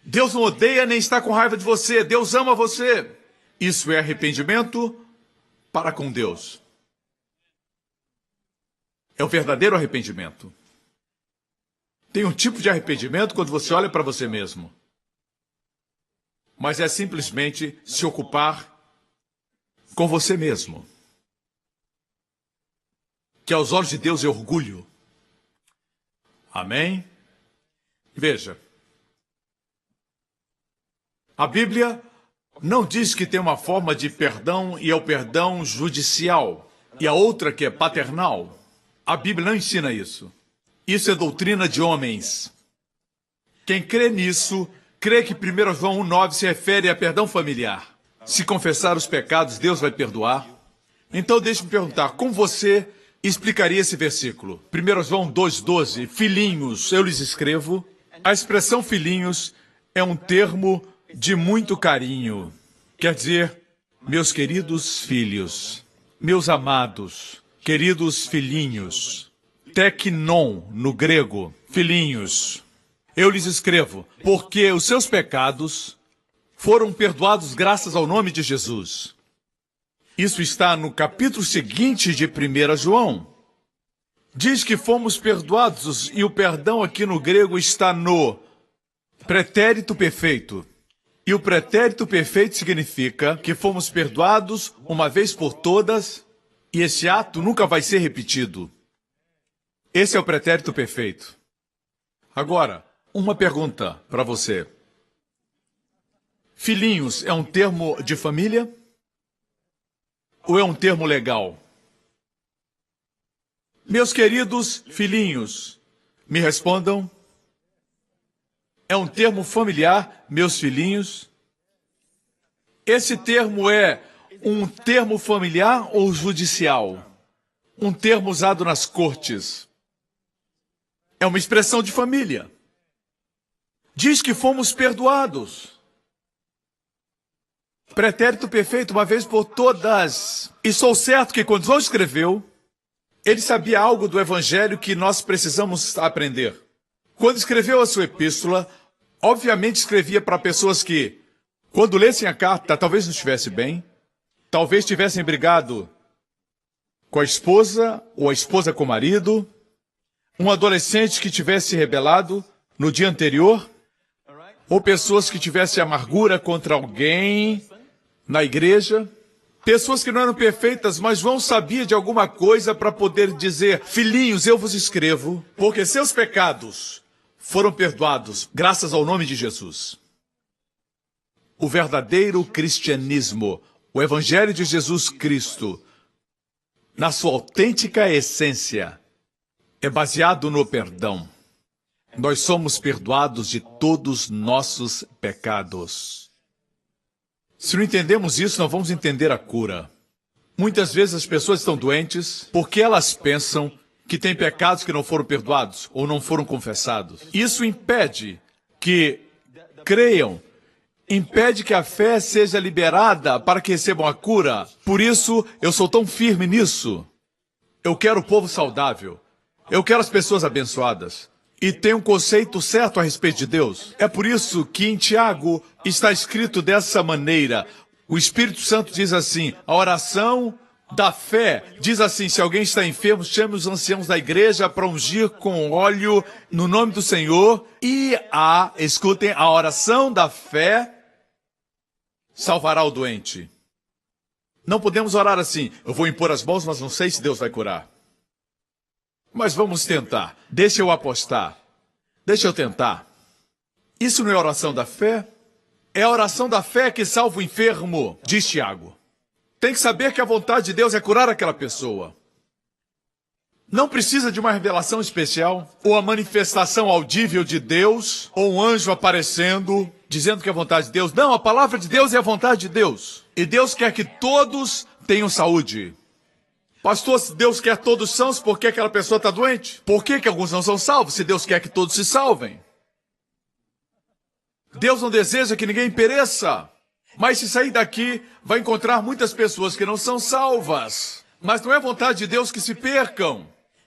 Deus não odeia nem está com raiva de você, Deus ama você. Isso é arrependimento para com Deus. É o verdadeiro arrependimento. Tem um tipo de arrependimento quando você olha para você mesmo. Mas é simplesmente se ocupar com você mesmo. Que aos olhos de Deus é orgulho. Amém? Veja. A Bíblia não diz que tem uma forma de perdão e é o perdão judicial. E a outra que é paternal. A Bíblia não ensina isso. Isso é doutrina de homens. Quem crê nisso, crê que 1 João 1,9 se refere a perdão familiar. Se confessar os pecados, Deus vai perdoar. Então deixe-me perguntar, como você explicaria esse versículo? 1 João 2,12, filhinhos, eu lhes escrevo. A expressão filhinhos é um termo de muito carinho. Quer dizer, meus queridos filhos, meus amados, queridos filhinhos. Teknon, no grego, filhinhos. Eu lhes escrevo, porque os seus pecados foram perdoados graças ao nome de Jesus. Isso está no capítulo seguinte de 1 João. Diz que fomos perdoados, e o perdão aqui no grego está no pretérito perfeito. E o pretérito perfeito significa que fomos perdoados uma vez por todas, e esse ato nunca vai ser repetido. Esse é o pretérito perfeito. Agora, uma pergunta para você. Filhinhos é um termo de família? Ou é um termo legal? Meus queridos filhinhos, me respondam. É um termo familiar, meus filhinhos? Esse termo é um termo familiar ou judicial? Um termo usado nas cortes? É uma expressão de família. Diz que fomos perdoados. Pretérito perfeito uma vez por todas. E sou certo que quando João escreveu, ele sabia algo do evangelho que nós precisamos aprender. Quando escreveu a sua epístola, obviamente escrevia para pessoas que, quando lessem a carta, talvez não estivessem bem, talvez tivessem brigado com a esposa ou a esposa com o marido, um adolescente que tivesse se rebelado no dia anterior, ou pessoas que tivessem amargura contra alguém na igreja. Pessoas que não eram perfeitas, mas João sabia de alguma coisa para poder dizer: filhinhos, eu vos escrevo, porque seus pecados foram perdoados, graças ao nome de Jesus. O verdadeiro cristianismo, o Evangelho de Jesus Cristo, na sua autêntica essência, é baseado no perdão. Nós somos perdoados de todos nossos pecados. Se não entendemos isso, não vamos entender a cura. Muitas vezes as pessoas estão doentes porque elas pensam que têm pecados que não foram perdoados ou não foram confessados. Isso impede que creiam, impede que a fé seja liberada para que recebam a cura. Por isso, eu sou tão firme nisso. Eu quero o povo saudável. Eu quero as pessoas abençoadas. E tem um conceito certo a respeito de Deus. É por isso que em Tiago está escrito dessa maneira. O Espírito Santo diz assim, a oração da fé diz assim: se alguém está enfermo, chame os anciãos da igreja para ungir com óleo no nome do Senhor. E escutem, a oração da fé salvará o doente. Não podemos orar assim: eu vou impor as mãos, mas não sei se Deus vai curar. Mas vamos tentar. Deixa eu apostar. Deixa eu tentar. Isso não é oração da fé? É a oração da fé que salva o enfermo, diz Tiago. Tem que saber que a vontade de Deus é curar aquela pessoa. Não precisa de uma revelação especial, ou a manifestação audível de Deus, ou um anjo aparecendo, dizendo que é a vontade de Deus. Não, a palavra de Deus é a vontade de Deus. E Deus quer que todos tenham saúde. Pastor, se Deus quer todos sãos, por que aquela pessoa está doente? Por que alguns não são salvos, se Deus quer que todos se salvem? Deus não deseja que ninguém pereça. Mas se sair daqui, vai encontrar muitas pessoas que não são salvas. Mas não é vontade de Deus que se percam.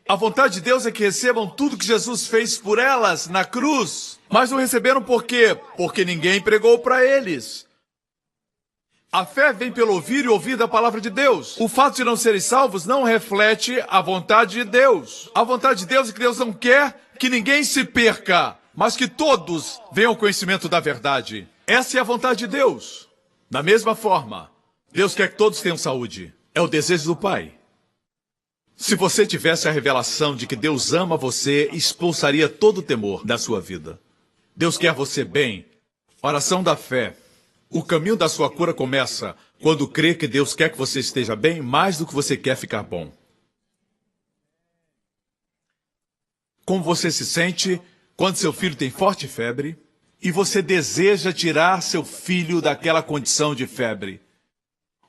A vontade de Deus é que recebam tudo que Jesus fez por elas na cruz. Mas não receberam por quê? Porque ninguém pregou para eles. A fé vem pelo ouvir e ouvir da palavra de Deus. O fato de não serem salvos não reflete a vontade de Deus. A vontade de Deus é que Deus não quer que ninguém se perca, mas que todos venham ao conhecimento da verdade. Essa é a vontade de Deus. Da mesma forma, Deus quer que todos tenham saúde. É o desejo do Pai. Se você tivesse a revelação de que Deus ama você, expulsaria todo o temor da sua vida. Deus quer você bem. Oração da fé. O caminho da sua cura começa quando crê que Deus quer que você esteja bem mais do que você quer ficar bom. Como você se sente quando seu filho tem forte febre e você deseja tirar seu filho daquela condição de febre?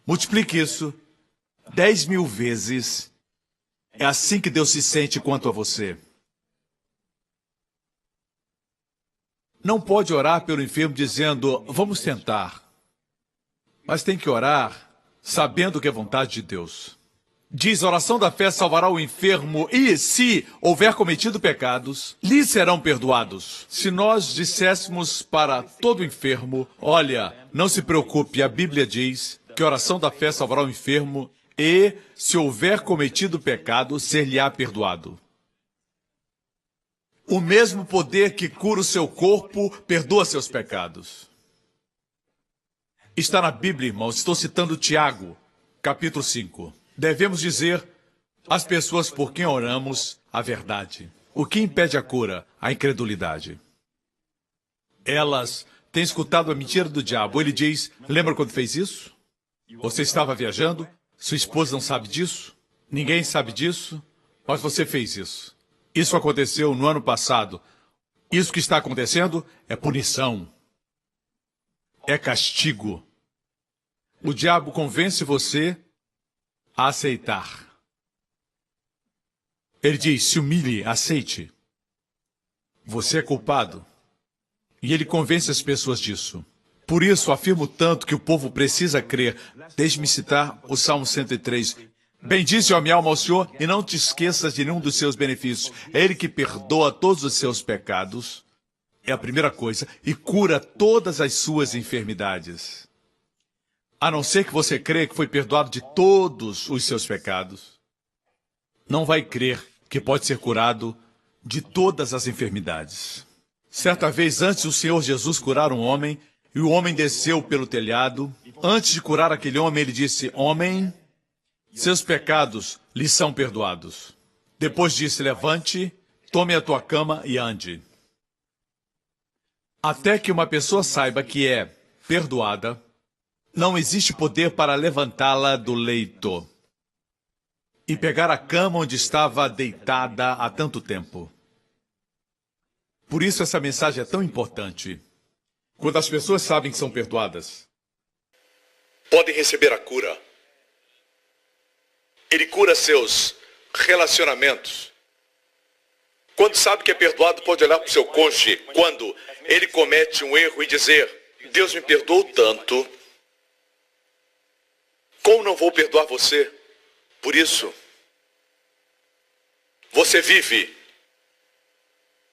Multiplique isso 10.000 vezes. É assim que Deus se sente quanto a você. Não pode orar pelo enfermo dizendo, vamos tentar. Mas tem que orar sabendo que é vontade de Deus. Diz, a oração da fé salvará o enfermo e, se houver cometido pecados, lhe serão perdoados. Se nós disséssemos para todo enfermo, olha, não se preocupe, a Bíblia diz que a oração da fé salvará o enfermo e, se houver cometido pecado, ser-lhe-á perdoado. O mesmo poder que cura o seu corpo, perdoa seus pecados. Está na Bíblia, irmãos. Estou citando Tiago, capítulo 5. Devemos dizer às pessoas por quem oramos a verdade. O que impede a cura? A incredulidade. Elas têm escutado a mentira do diabo. Ele diz, lembra quando fez isso? Você estava viajando? Sua esposa não sabe disso? Ninguém sabe disso? Mas você fez isso. Isso aconteceu no ano passado. Isso que está acontecendo é punição. É castigo. O diabo convence você a aceitar. Ele diz, se humilhe, aceite. Você é culpado. E ele convence as pessoas disso. Por isso, afirmo tanto que o povo precisa crer. Deixe-me citar o Salmo 103. Bendize, ó minha alma, ao Senhor, e não te esqueças de nenhum dos seus benefícios. É Ele que perdoa todos os seus pecados, é a primeira coisa, e cura todas as suas enfermidades. A não ser que você creia que foi perdoado de todos os seus pecados, não vai crer que pode ser curado de todas as enfermidades. Certa vez, antes do Senhor Jesus curar um homem, E o homem desceu pelo telhado. Antes de curar aquele homem, ele disse: homem, seus pecados lhe são perdoados. Depois disse: levante, tome a tua cama e ande. Até que uma pessoa saiba que é perdoada, não existe poder para levantá-la do leito e pegar a cama onde estava deitada há tanto tempo. Por isso essa mensagem é tão importante. Quando as pessoas sabem que são perdoadas, podem receber a cura. Ele cura seus relacionamentos. Quando sabe que é perdoado, pode olhar para o seu cônjuge quando ele comete um erro e dizer: Deus me perdoou tanto, como não vou perdoar você? Por isso, você vive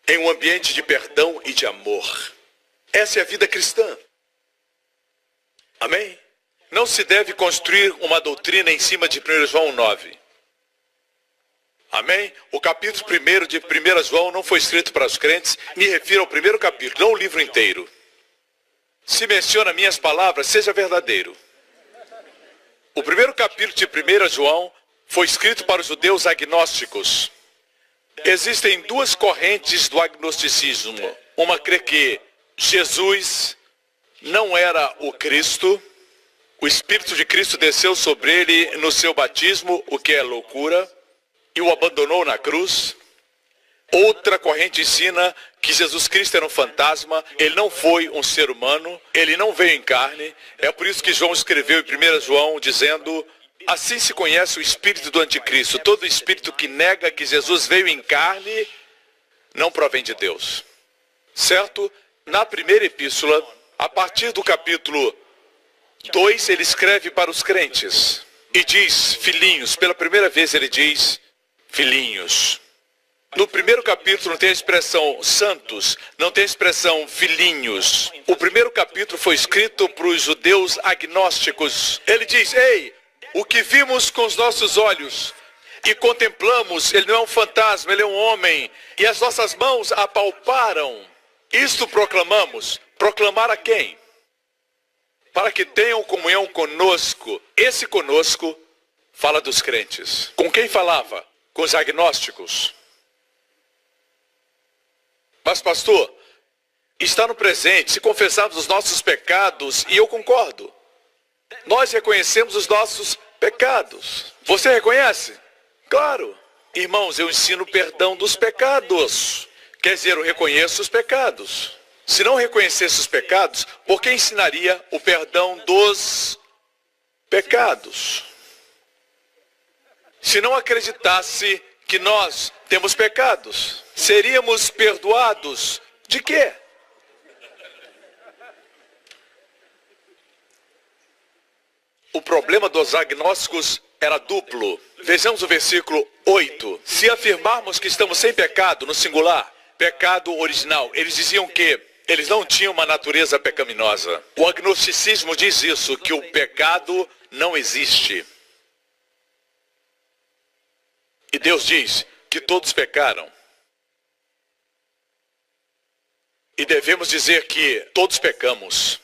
em um ambiente de perdão e de amor. Essa é a vida cristã. Amém? Não se deve construir uma doutrina em cima de 1 João 9. Amém? O capítulo 1 de 1 João não foi escrito para os crentes. Me refiro ao primeiro capítulo, não o livro inteiro. Se menciona minhas palavras, seja verdadeiro. O primeiro capítulo de 1 João foi escrito para os judeus agnósticos. Existem duas correntes do agnosticismo. Uma crê que Jesus não era o Cristo. O Espírito de Cristo desceu sobre ele no seu batismo, o que é loucura, e o abandonou na cruz. Outra corrente ensina que Jesus Cristo era um fantasma, ele não foi um ser humano, ele não veio em carne. É por isso que João escreveu em 1 João dizendo: assim se conhece o espírito do anticristo. Todo espírito que nega que Jesus veio em carne não provém de Deus. Certo? Na primeira epístola, a partir do capítulo 2, ele escreve para os crentes e diz filhinhos. Pela primeira vez ele diz filhinhos. No primeiro capítulo não tem a expressão santos, não tem a expressão filhinhos. O primeiro capítulo foi escrito para os judeus agnósticos. Ele diz: ei, o que vimos com os nossos olhos e contemplamos, ele não é um fantasma, ele é um homem, e as nossas mãos apalparam. Isto proclamamos. Proclamar a quem? Para que tenham comunhão conosco. Esse conosco fala dos crentes. Com quem falava? Com os agnósticos. Mas pastor, está no presente. Se confessarmos os nossos pecados, e eu concordo, nós reconhecemos os nossos pecados. Você reconhece? Claro. Irmãos, eu ensino perdão dos pecados. Quer dizer, eu reconheço os pecados. Se não reconhecesse os pecados, por que ensinaria o perdão dos pecados? Se não acreditasse que nós temos pecados, seríamos perdoados de quê? O problema dos agnósticos era duplo. Vejamos o versículo 8. Se afirmarmos que estamos sem pecado, no singular, pecado original, eles diziam que eles não tinham uma natureza pecaminosa. O agnosticismo diz isso, que o pecado não existe. E Deus diz que todos pecaram. E devemos dizer que todos pecamos.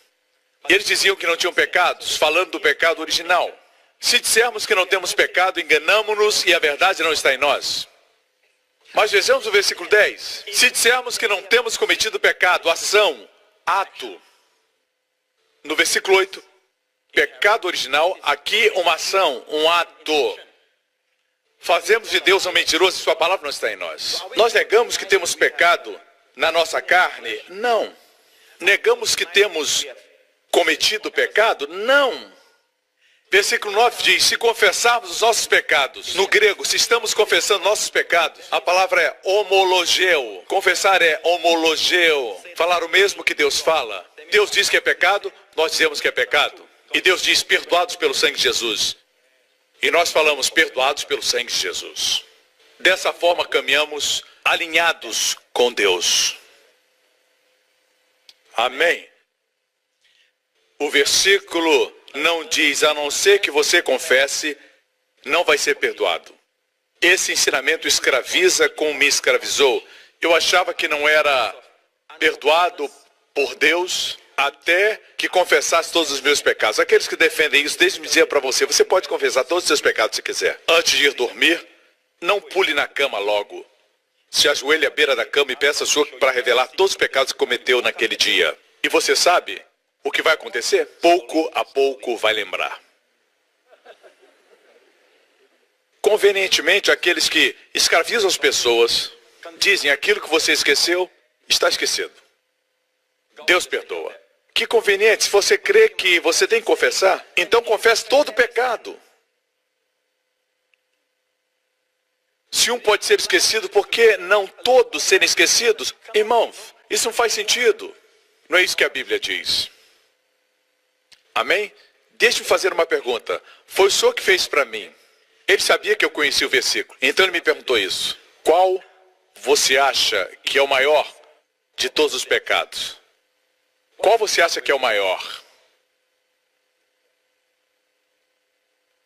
E eles diziam que não tinham pecados, falando do pecado original. Se dissermos que não temos pecado, enganamo-nos e a verdade não está em nós. Mas vejamos o versículo 10. Se dissermos que não temos cometido pecado, ação, ato. No versículo 8, pecado original, aqui uma ação, um ato. Fazemos de Deus um mentiroso e sua palavra não está em nós. Nós negamos que temos pecado na nossa carne? Não. Negamos que temos cometido pecado? Não. Versículo 9 diz: se confessarmos os nossos pecados. No grego, se estamos confessando nossos pecados, a palavra é homologeu. Confessar é homologeu. Falar o mesmo que Deus fala. Deus diz que é pecado, nós dizemos que é pecado. E Deus diz: perdoados pelo sangue de Jesus. E nós falamos: perdoados pelo sangue de Jesus. Dessa forma caminhamos alinhados com Deus. Amém. O versículo não diz: a não ser que você confesse, não vai ser perdoado. Esse ensinamento escraviza como me escravizou. Eu achava que não era perdoado por Deus, até que confessasse todos os meus pecados. Aqueles que defendem isso, deixe-me dizer para você, você pode confessar todos os seus pecados se quiser. Antes de ir dormir, não pule na cama logo. Se ajoelhe à beira da cama e peça ao Senhor para revelar todos os pecados que cometeu naquele dia. E você sabe o que vai acontecer? Pouco a pouco vai lembrar. Convenientemente, aqueles que escravizam as pessoas dizem aquilo que você esqueceu, está esquecido. Deus perdoa. Que conveniente, se você crê que você tem que confessar, então confesse todo o pecado. Se um pode ser esquecido, por que não todos serem esquecidos? Irmãos, isso não faz sentido. Não é isso que a Bíblia diz. Amém? Deixe-me fazer uma pergunta. Foi o Senhor que fez para mim. Ele sabia que eu conhecia o versículo. Então ele me perguntou isso. Qual você acha que é o maior de todos os pecados? Qual você acha que é o maior?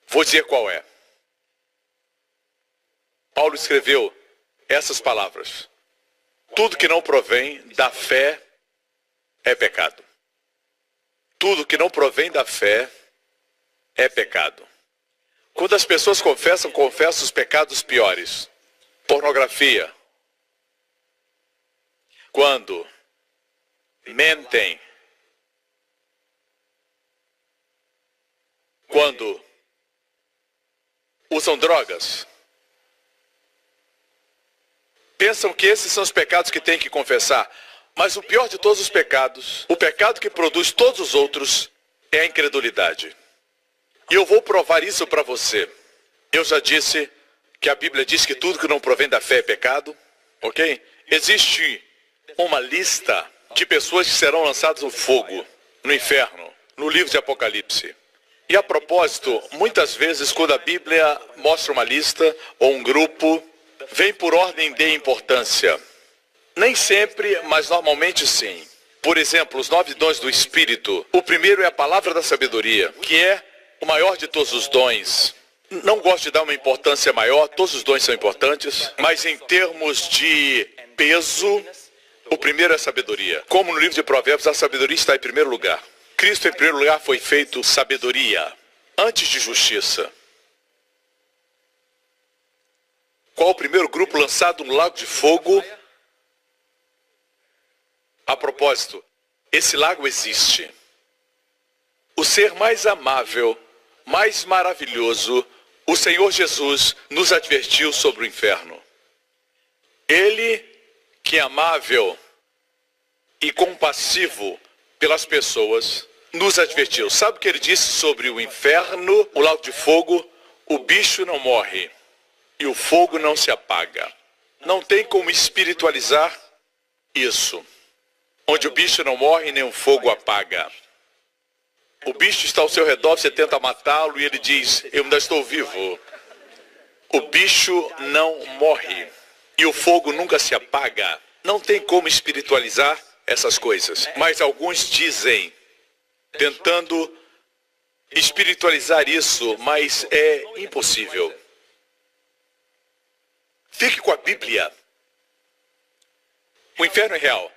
Vou dizer qual é. Paulo escreveu essas palavras. Tudo que não provém da fé é pecado. Tudo que não provém da fé é pecado. Quando as pessoas confessam os pecados piores. Pornografia. Quando mentem. Quando usam drogas. Pensam que esses são os pecados que têm que confessar. Mas o pior de todos os pecados, o pecado que produz todos os outros, é a incredulidade. E eu vou provar isso para você. Eu já disse que a Bíblia diz que tudo que não provém da fé é pecado. Ok? Existe uma lista de pessoas que serão lançadas no fogo, no inferno, no livro de Apocalipse. E a propósito, muitas vezes quando a Bíblia mostra uma lista ou um grupo, vem por ordem de importância. Nem sempre, mas normalmente sim. Por exemplo, os 9 dons do Espírito. O primeiro é a palavra da sabedoria, que é o maior de todos os dons. Não gosto de dar uma importância maior, todos os dons são importantes, mas em termos de peso, o primeiro é a sabedoria. Como no livro de Provérbios, a sabedoria está em primeiro lugar. Cristo, em primeiro lugar, foi feito sabedoria, antes de justiça. Qual o primeiro grupo lançado no lago de fogo? A propósito, esse lago existe. O ser mais amável, mais maravilhoso, o Senhor Jesus nos advertiu sobre o inferno. Ele, que é amável e compassivo pelas pessoas, nos advertiu. Sabe o que ele disse sobre o inferno, o lago de fogo? O bicho não morre e o fogo não se apaga. Não tem como espiritualizar isso. Onde o bicho não morre nem o fogo apaga. O bicho está ao seu redor, você tenta matá-lo e ele diz, eu ainda estou vivo. O bicho não morre e o fogo nunca se apaga. Não tem como espiritualizar essas coisas. Mas alguns dizem, tentando espiritualizar isso, mas é impossível. Fique com a Bíblia. O inferno é real.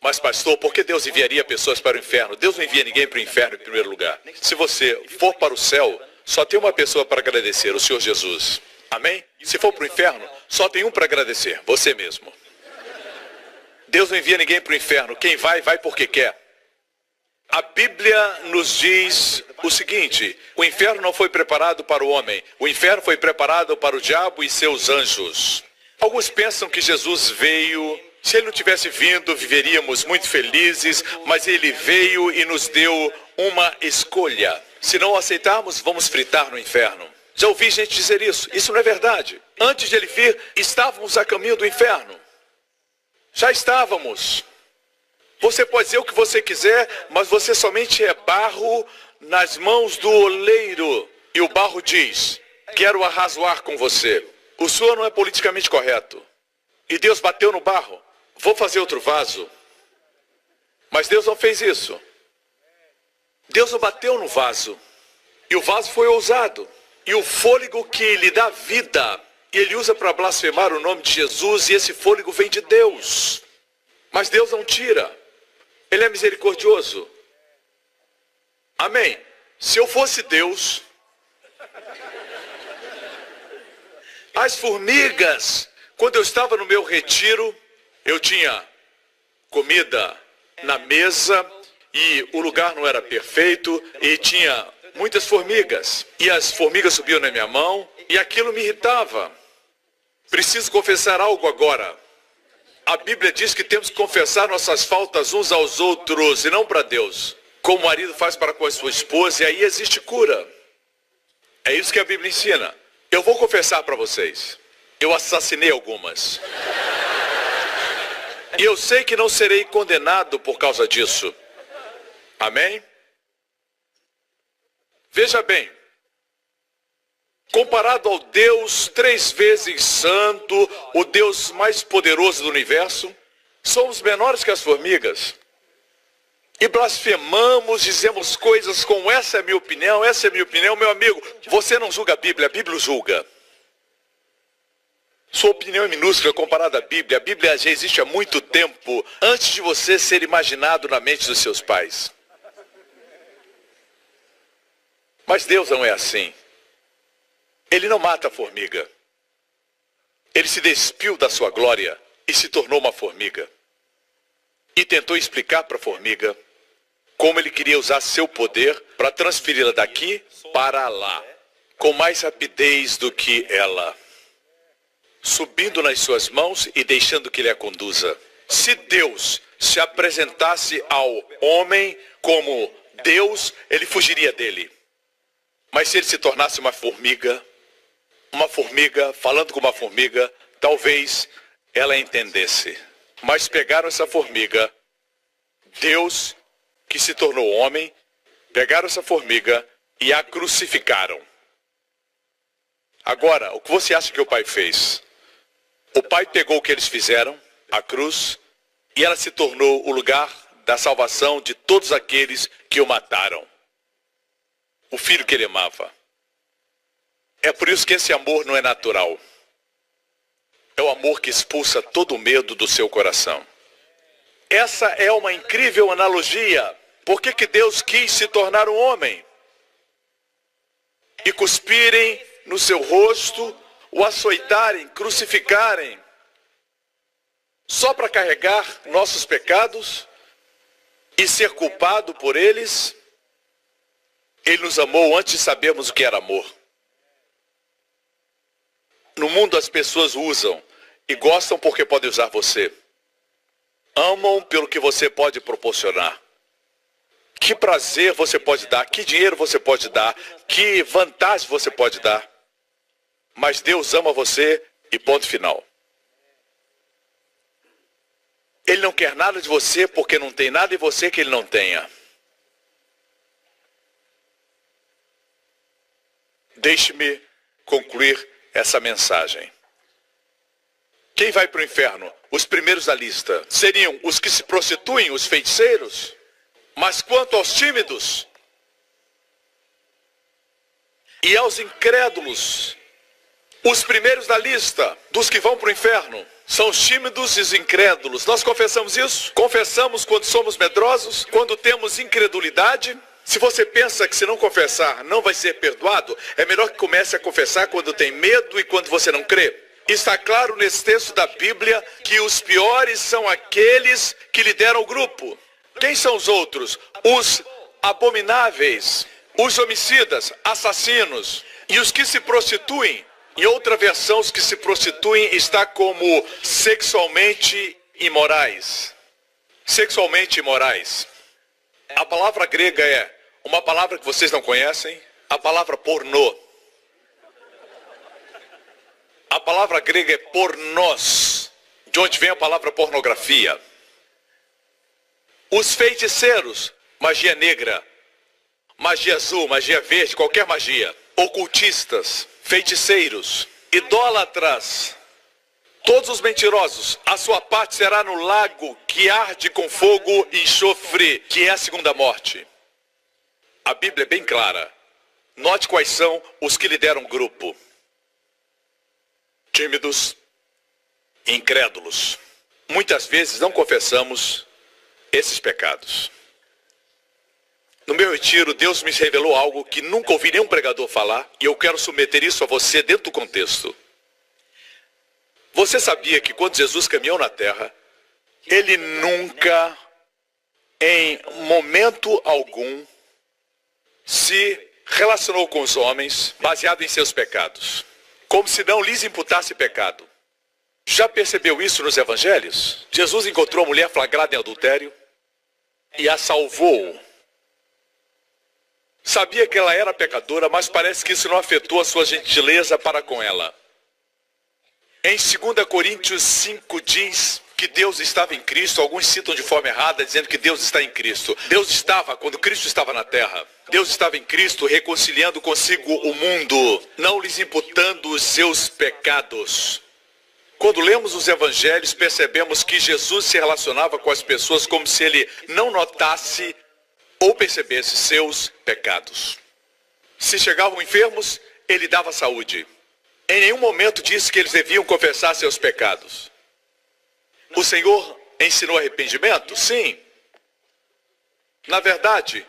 Mas pastor, por que Deus enviaria pessoas para o inferno? Deus não envia ninguém para o inferno em primeiro lugar. Se você for para o céu, só tem uma pessoa para agradecer, o Senhor Jesus. Amém? Se for para o inferno, só tem um para agradecer, você mesmo. Deus não envia ninguém para o inferno. Quem vai, vai porque quer. A Bíblia nos diz o seguinte, o inferno não foi preparado para o homem. O inferno foi preparado para o diabo e seus anjos. Alguns pensam que Jesus veio... Se ele não tivesse vindo, viveríamos muito felizes, mas ele veio e nos deu uma escolha. Se não aceitarmos, vamos fritar no inferno. Já ouvi gente dizer isso. Isso não é verdade. Antes de ele vir, estávamos a caminho do inferno. Já estávamos. Você pode dizer o que você quiser, mas você somente é barro nas mãos do oleiro. E o barro diz, quero arrazoar com você. O senhor não é politicamente correto. E Deus bateu no barro. Vou fazer outro vaso. Mas Deus não fez isso. Deus não bateu no vaso. E o vaso foi ousado. E o fôlego que lhe dá vida, ele usa para blasfemar o nome de Jesus, e esse fôlego vem de Deus. Mas Deus não tira. Ele é misericordioso. Amém. Se eu fosse Deus, as formigas, quando eu estava no meu retiro, eu tinha comida na mesa e o lugar não era perfeito e tinha muitas formigas. E as formigas subiam na minha mão e aquilo me irritava. Preciso confessar algo agora. A Bíblia diz que temos que confessar nossas faltas uns aos outros e não para Deus. Como o marido faz para com a sua esposa, e aí existe cura. É isso que a Bíblia ensina. Eu vou confessar para vocês. Eu assassinei algumas. E eu sei que não serei condenado por causa disso. Amém? Veja bem. Comparado ao Deus 3 vezes santo, o Deus mais poderoso do universo, somos menores que as formigas. E blasfemamos, dizemos coisas como essa é minha opinião, meu amigo. Você não julga a Bíblia julga. Sua opinião é minúscula comparada à Bíblia. A Bíblia já existe há muito tempo, antes de você ser imaginado na mente dos seus pais. Mas Deus não é assim. Ele não mata a formiga. Ele se despiu da sua glória e se tornou uma formiga. E tentou explicar para a formiga como ele queria usar seu poder para transferi-la daqui para lá, com mais rapidez do que ela, subindo nas suas mãos e deixando que ele a conduza. Se Deus se apresentasse ao homem como Deus, ele fugiria dele. Mas se ele se tornasse uma formiga falando com uma formiga, talvez ela entendesse. Mas pegaram essa formiga, Deus que se tornou homem, pegaram essa formiga e a crucificaram. Agora, o que você acha que o pai fez? O pai pegou o que eles fizeram, a cruz, e ela se tornou o lugar da salvação de todos aqueles que o mataram. O filho que ele amava. É por isso que esse amor não é natural. É o amor que expulsa todo o medo do seu coração. Essa é uma incrível analogia. Por que Deus quis se tornar um homem? E cuspirem no seu rosto, o açoitarem, crucificarem, só para carregar nossos pecados e ser culpado por eles? Ele nos amou antes de sabermos o que era amor. No mundo as pessoas usam e gostam porque podem usar você. Amam pelo que você pode proporcionar. Que prazer você pode dar, que dinheiro você pode dar, que vantagem você pode dar. Mas Deus ama você e ponto final. Ele não quer nada de você porque não tem nada em você que ele não tenha. Deixe-me concluir essa mensagem. Quem vai para o inferno? Os primeiros da lista seriam os que se prostituem, os feiticeiros. Mas quanto aos tímidos e aos incrédulos, os primeiros da lista dos que vão para o inferno são os tímidos e os incrédulos. Nós confessamos isso? Confessamos quando somos medrosos, quando temos incredulidade. Se você pensa que se não confessar não vai ser perdoado, é melhor que comece a confessar quando tem medo e quando você não crê. Está claro nesse texto da Bíblia que os piores são aqueles que lideram o grupo. Quem são os outros? Os abomináveis, os homicidas, assassinos e os que se prostituem. Em outra versão, os que se prostituem está como sexualmente imorais. Sexualmente imorais. A palavra grega é uma palavra que vocês não conhecem, a palavra pornô. A palavra grega é pornós, de onde vem a palavra pornografia. Os feiticeiros, magia negra, magia azul, magia verde, qualquer magia. Ocultistas, feiticeiros, idólatras, todos os mentirosos, a sua parte será no lago que arde com fogo e enxofre, que é a segunda morte. A Bíblia é bem clara. Note quais são os que lideram o grupo. Tímidos, incrédulos. Muitas vezes não confessamos esses pecados. No meu retiro, Deus me revelou algo que nunca ouvi nenhum pregador falar, e eu quero submeter isso a você dentro do contexto. Você sabia que quando Jesus caminhou na terra, ele nunca, em momento algum, se relacionou com os homens baseado em seus pecados, como se não lhes imputasse pecado. Já percebeu isso nos evangelhos? Jesus encontrou a mulher flagrada em adultério e a salvou. Sabia que ela era pecadora, mas parece que isso não afetou a sua gentileza para com ela. Em 2 Coríntios 5 diz que Deus estava em Cristo. Alguns citam de forma errada, dizendo que Deus está em Cristo. Deus estava, quando Cristo estava na terra, Deus estava em Cristo reconciliando consigo o mundo, não lhes imputando os seus pecados. Quando lemos os evangelhos, percebemos que Jesus se relacionava com as pessoas como se ele não notasse ou percebesse seus pecados. Se chegavam enfermos, ele dava saúde. Em nenhum momento disse que eles deviam confessar seus pecados. O Senhor ensinou arrependimento? Sim. Na verdade,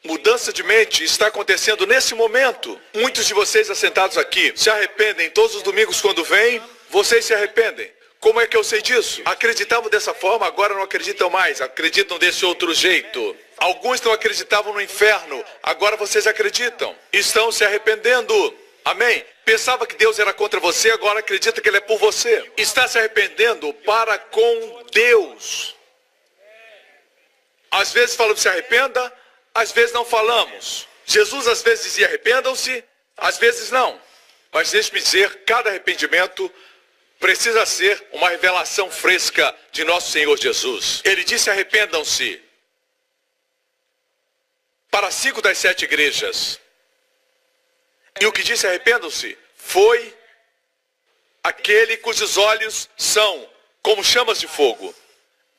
mudança de mente está acontecendo nesse momento. Muitos de vocês assentados aqui se arrependem todos os domingos quando vêm. Vocês se arrependem. Como é que eu sei disso? Acreditavam dessa forma, agora não acreditam mais. Acreditam desse outro jeito. Alguns não acreditavam no inferno, agora vocês acreditam. Estão se arrependendo. Amém? Pensava que Deus era contra você, agora acredita que Ele é por você. Está se arrependendo para com Deus. Às vezes falamos se arrependa, às vezes não falamos. Jesus às vezes dizia arrependam-se, às vezes não. Mas deixe-me dizer, cada arrependimento precisa ser uma revelação fresca de nosso Senhor Jesus. Ele disse arrependam-se para 5 das 7 igrejas. E o que disse arrependam-se foi aquele cujos olhos são como chamas de fogo.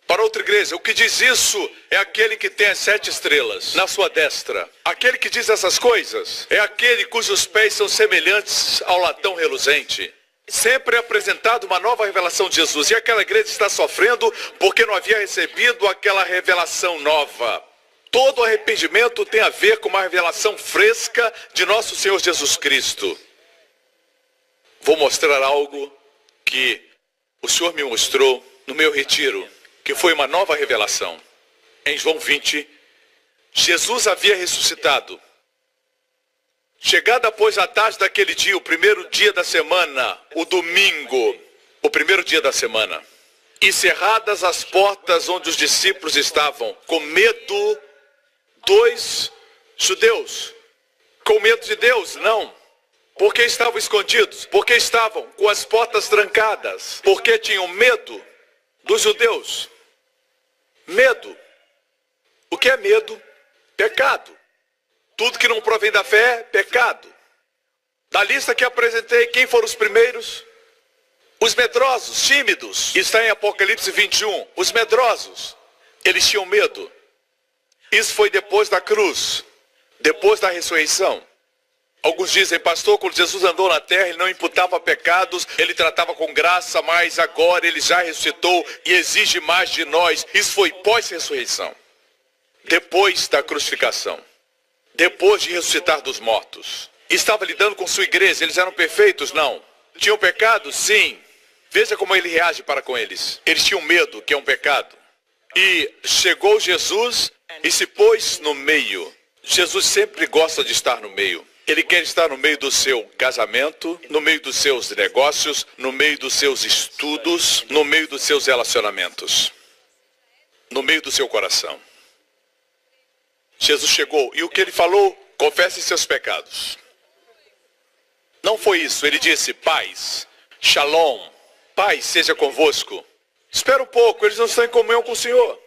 Para outra igreja, o que diz isso é aquele que tem as 7 estrelas na sua destra. Aquele que diz essas coisas é aquele cujos pés são semelhantes ao latão reluzente. Sempre é apresentado uma nova revelação de Jesus. E aquela igreja está sofrendo porque não havia recebido aquela revelação nova. Todo arrependimento tem a ver com uma revelação fresca de nosso Senhor Jesus Cristo. Vou mostrar algo que o Senhor me mostrou no meu retiro, que foi uma nova revelação. Em João 20, Jesus havia ressuscitado. Chegada após a tarde daquele dia, o primeiro dia da semana, o domingo, o primeiro dia da semana, e cerradas as portas onde os discípulos estavam, com medo dos judeus. Com medo de Deus? Não. Porque estavam escondidos? Porque estavam com as portas trancadas? Porque tinham medo dos judeus? Medo. O que é medo? Pecado. Tudo que não provém da fé é pecado. Da lista que apresentei, quem foram os primeiros? Os medrosos, tímidos. Está em Apocalipse 21. Os medrosos, eles tinham medo. Isso foi depois da cruz, depois da ressurreição. Alguns dizem, pastor, quando Jesus andou na terra, ele não imputava pecados, ele tratava com graça, mas agora ele já ressuscitou e exige mais de nós. Isso foi pós-ressurreição, depois da crucificação, depois de ressuscitar dos mortos. Estava lidando com sua igreja, eles eram perfeitos? Não. Tinham pecado? Sim. Veja como ele reage para com eles. Eles tinham medo, que é um pecado. E chegou Jesus e se pôs no meio. Jesus sempre gosta de estar no meio. Ele quer estar no meio do seu casamento, no meio dos seus negócios, no meio dos seus estudos, no meio dos seus relacionamentos, no meio do seu coração. Jesus chegou e o que ele falou? Confesse seus pecados. Não foi isso. Ele disse, paz, shalom, paz seja convosco. Espera um pouco, eles não estão em comunhão com o Senhor.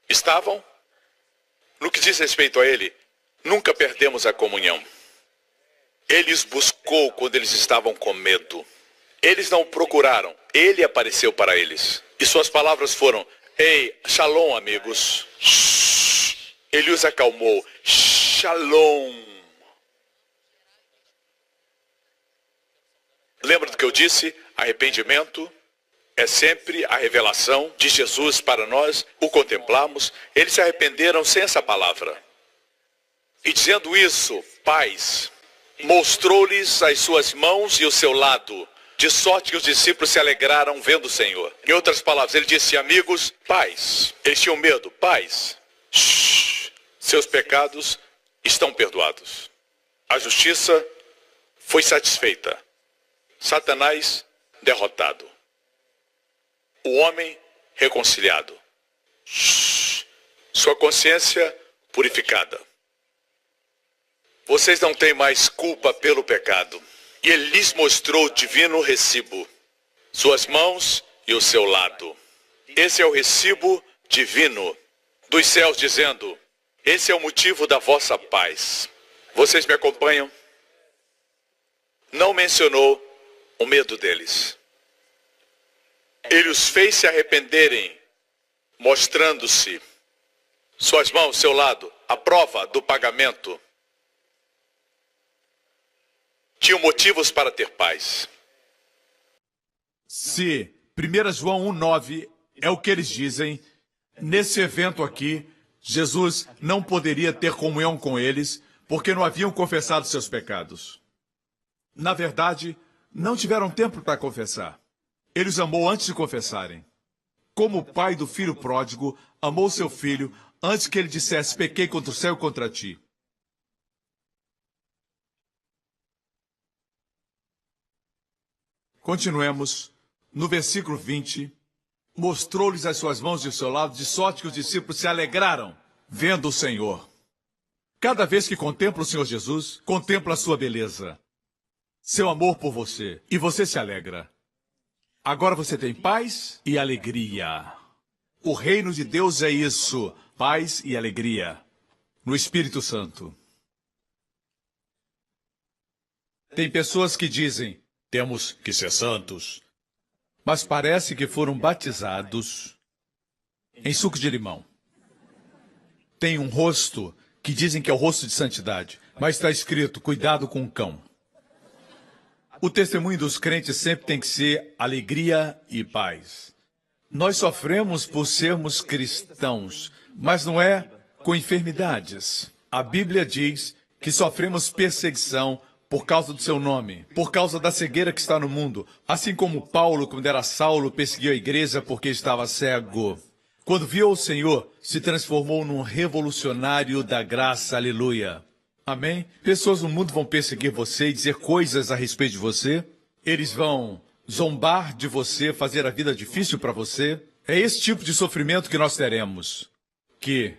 Estavam? No que diz respeito a ele, nunca perdemos a comunhão. Ele os buscou quando eles estavam com medo. Eles não o procuraram, ele apareceu para eles. E suas palavras foram, ei, shalom, amigos. Shhh. Ele os acalmou, shalom. Lembra do que eu disse? Arrependimento é sempre a revelação de Jesus para nós, o contemplamos. Eles se arrependeram sem essa palavra. E dizendo isso, paz, mostrou-lhes as suas mãos e o seu lado, de sorte que os discípulos se alegraram vendo o Senhor. Em outras palavras, ele disse, amigos, paz. Eles tinham medo, paz. Shhh, seus pecados estão perdoados. A justiça foi satisfeita. Satanás derrotado. O homem reconciliado. Shhh, sua consciência purificada. Vocês não têm mais culpa pelo pecado. E ele lhes mostrou o divino recibo, suas mãos e o seu lado. Esse é o recibo divino dos céus, dizendo, esse é o motivo da vossa paz. Vocês me acompanham? Não mencionou o medo deles. Ele os fez se arrependerem, mostrando-se suas mãos, seu lado, a prova do pagamento. Tinham motivos para ter paz. Se 1 João 1,9 é o que eles dizem, nesse evento aqui, Jesus não poderia ter comunhão com eles, porque não haviam confessado seus pecados. Na verdade, não tiveram tempo para confessar. Ele os amou antes de confessarem. Como o pai do filho pródigo amou seu filho antes que ele dissesse, pequei contra o céu e contra ti. Continuemos. No versículo 20, mostrou-lhes as suas mãos e o seu lado, de sorte que os discípulos se alegraram, vendo o Senhor. Cada vez que contempla o Senhor Jesus, contempla a sua beleza, seu amor por você, e você se alegra. Agora você tem paz e alegria. O reino de Deus é isso, paz e alegria, no Espírito Santo. Tem pessoas que dizem, temos que ser santos. Mas parece que foram batizados em suco de limão. Tem um rosto que dizem que é o rosto de santidade, mas está escrito, cuidado com o cão. O testemunho dos crentes sempre tem que ser alegria e paz. Nós sofremos por sermos cristãos, mas não é com enfermidades. A Bíblia diz que sofremos perseguição por causa do seu nome, por causa da cegueira que está no mundo. Assim como Paulo, quando era Saulo, perseguiu a igreja porque estava cego. Quando viu o Senhor, se transformou num revolucionário da graça, aleluia. Amém? Pessoas no mundo vão perseguir você e dizer coisas a respeito de você. Eles vão zombar de você, fazer a vida difícil para você. É esse tipo de sofrimento que nós teremos que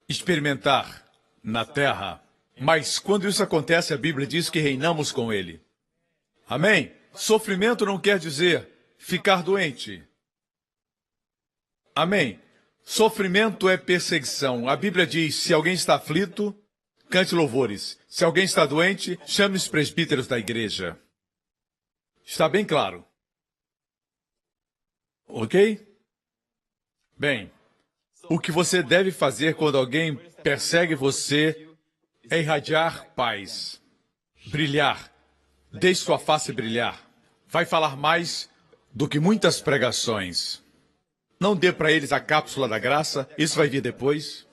experimentar na terra. Mas quando isso acontece, a Bíblia diz que reinamos com Ele. Amém? Sofrimento não quer dizer ficar doente. Amém? Sofrimento é perseguição. A Bíblia diz, se alguém está aflito, cante louvores. Se alguém está doente, chame os presbíteros da igreja. Está bem claro. Ok? Bem, o que você deve fazer quando alguém persegue você é irradiar paz, brilhar, deixe sua face brilhar. Vai falar mais do que muitas pregações. Não dê para eles a cápsula da graça, isso vai vir depois.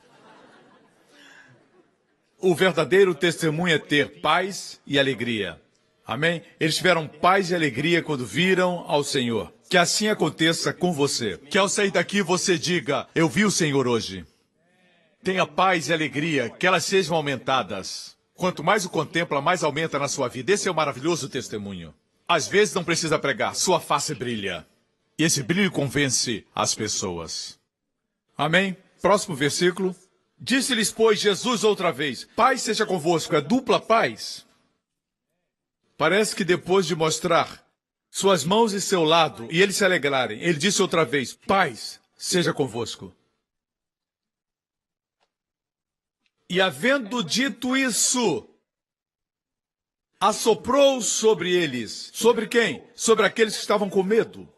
O verdadeiro testemunho é ter paz e alegria. Amém? Eles tiveram paz e alegria quando viram ao Senhor. Que assim aconteça com você. Que ao sair daqui você diga, eu vi o Senhor hoje. Tenha paz e alegria, que elas sejam aumentadas. Quanto mais o contempla, mais aumenta na sua vida. Esse é o maravilhoso testemunho. Às vezes não precisa pregar, sua face brilha. E esse brilho convence as pessoas. Amém? Próximo versículo. Disse-lhes, pois, Jesus outra vez, paz seja convosco. É dupla paz. Parece que depois de mostrar suas mãos e seu lado, e eles se alegrarem, ele disse outra vez, paz seja convosco. E havendo dito isso, assoprou sobre eles. Sobre quem? Sobre aqueles que estavam com medo.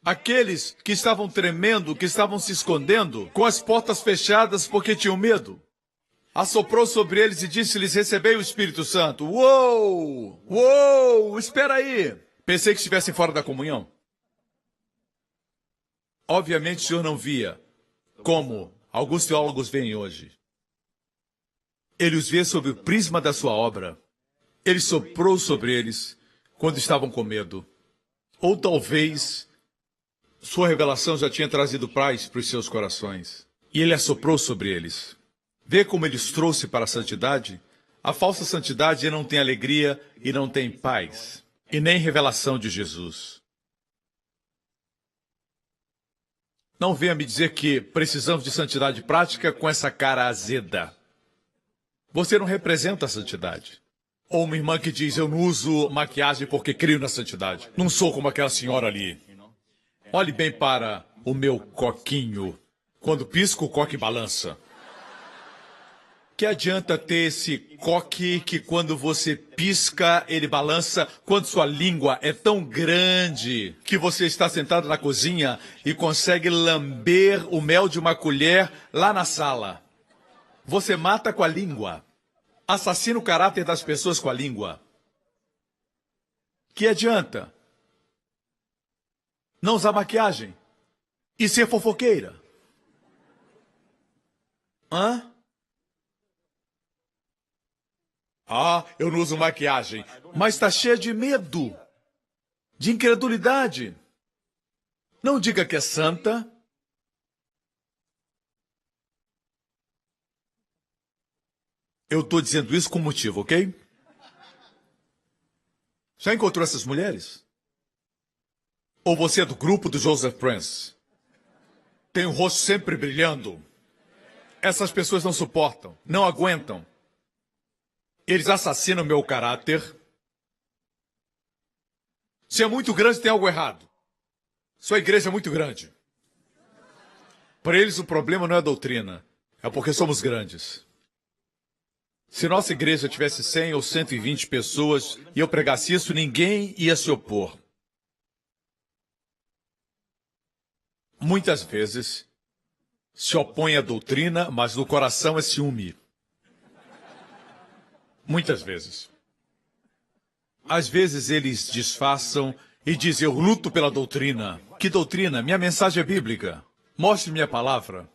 Aqueles que estavam tremendo, que estavam se escondendo, com as portas fechadas porque tinham medo. Assoprou sobre eles e disse-lhes, recebei o Espírito Santo. Uou! Uou! Espera aí! Pensei que estivessem fora da comunhão. Obviamente o Senhor não via como alguns teólogos veem hoje. Ele os vê sob o prisma da sua obra. Ele soprou sobre eles quando estavam com medo. Ou talvez sua revelação já tinha trazido paz para os seus corações. E ele assoprou sobre eles. Vê como ele os trouxe para a santidade? A falsa santidade não tem alegria e não tem paz. E nem revelação de Jesus. Não venha me dizer que precisamos de santidade prática com essa cara azeda. Você não representa a santidade. Ou uma irmã que diz, eu não uso maquiagem porque creio na santidade. Não sou como aquela senhora ali. Olhe bem para o meu coquinho. Quando pisco, o coque balança. Que adianta ter esse coque que quando você pisca, ele balança, quando sua língua é tão grande que você está sentado na cozinha e consegue lamber o mel de uma colher lá na sala. Você mata com a língua. Assassina o caráter das pessoas com a língua. Que adianta não usar maquiagem e ser fofoqueira? Hã? Ah, eu não uso maquiagem. Mas está cheia de medo, de incredulidade. Não diga que é santa. Eu estou dizendo isso com motivo, ok? Já encontrou essas mulheres? Ou você é do grupo do Joseph Prince? Tem o rosto sempre brilhando. Essas pessoas não suportam, não aguentam. Eles assassinam meu caráter. Se é muito grande, tem algo errado. Sua igreja é muito grande. Para eles, o problema não é a doutrina. É porque somos grandes. Se nossa igreja tivesse 100 ou 120 pessoas e eu pregasse isso, ninguém ia se opor. Muitas vezes, se opõe à doutrina, mas no coração é ciúme. Muitas vezes. Às vezes eles disfarçam e dizem, eu luto pela doutrina. Que doutrina? Minha mensagem é bíblica. Mostre-me a palavra.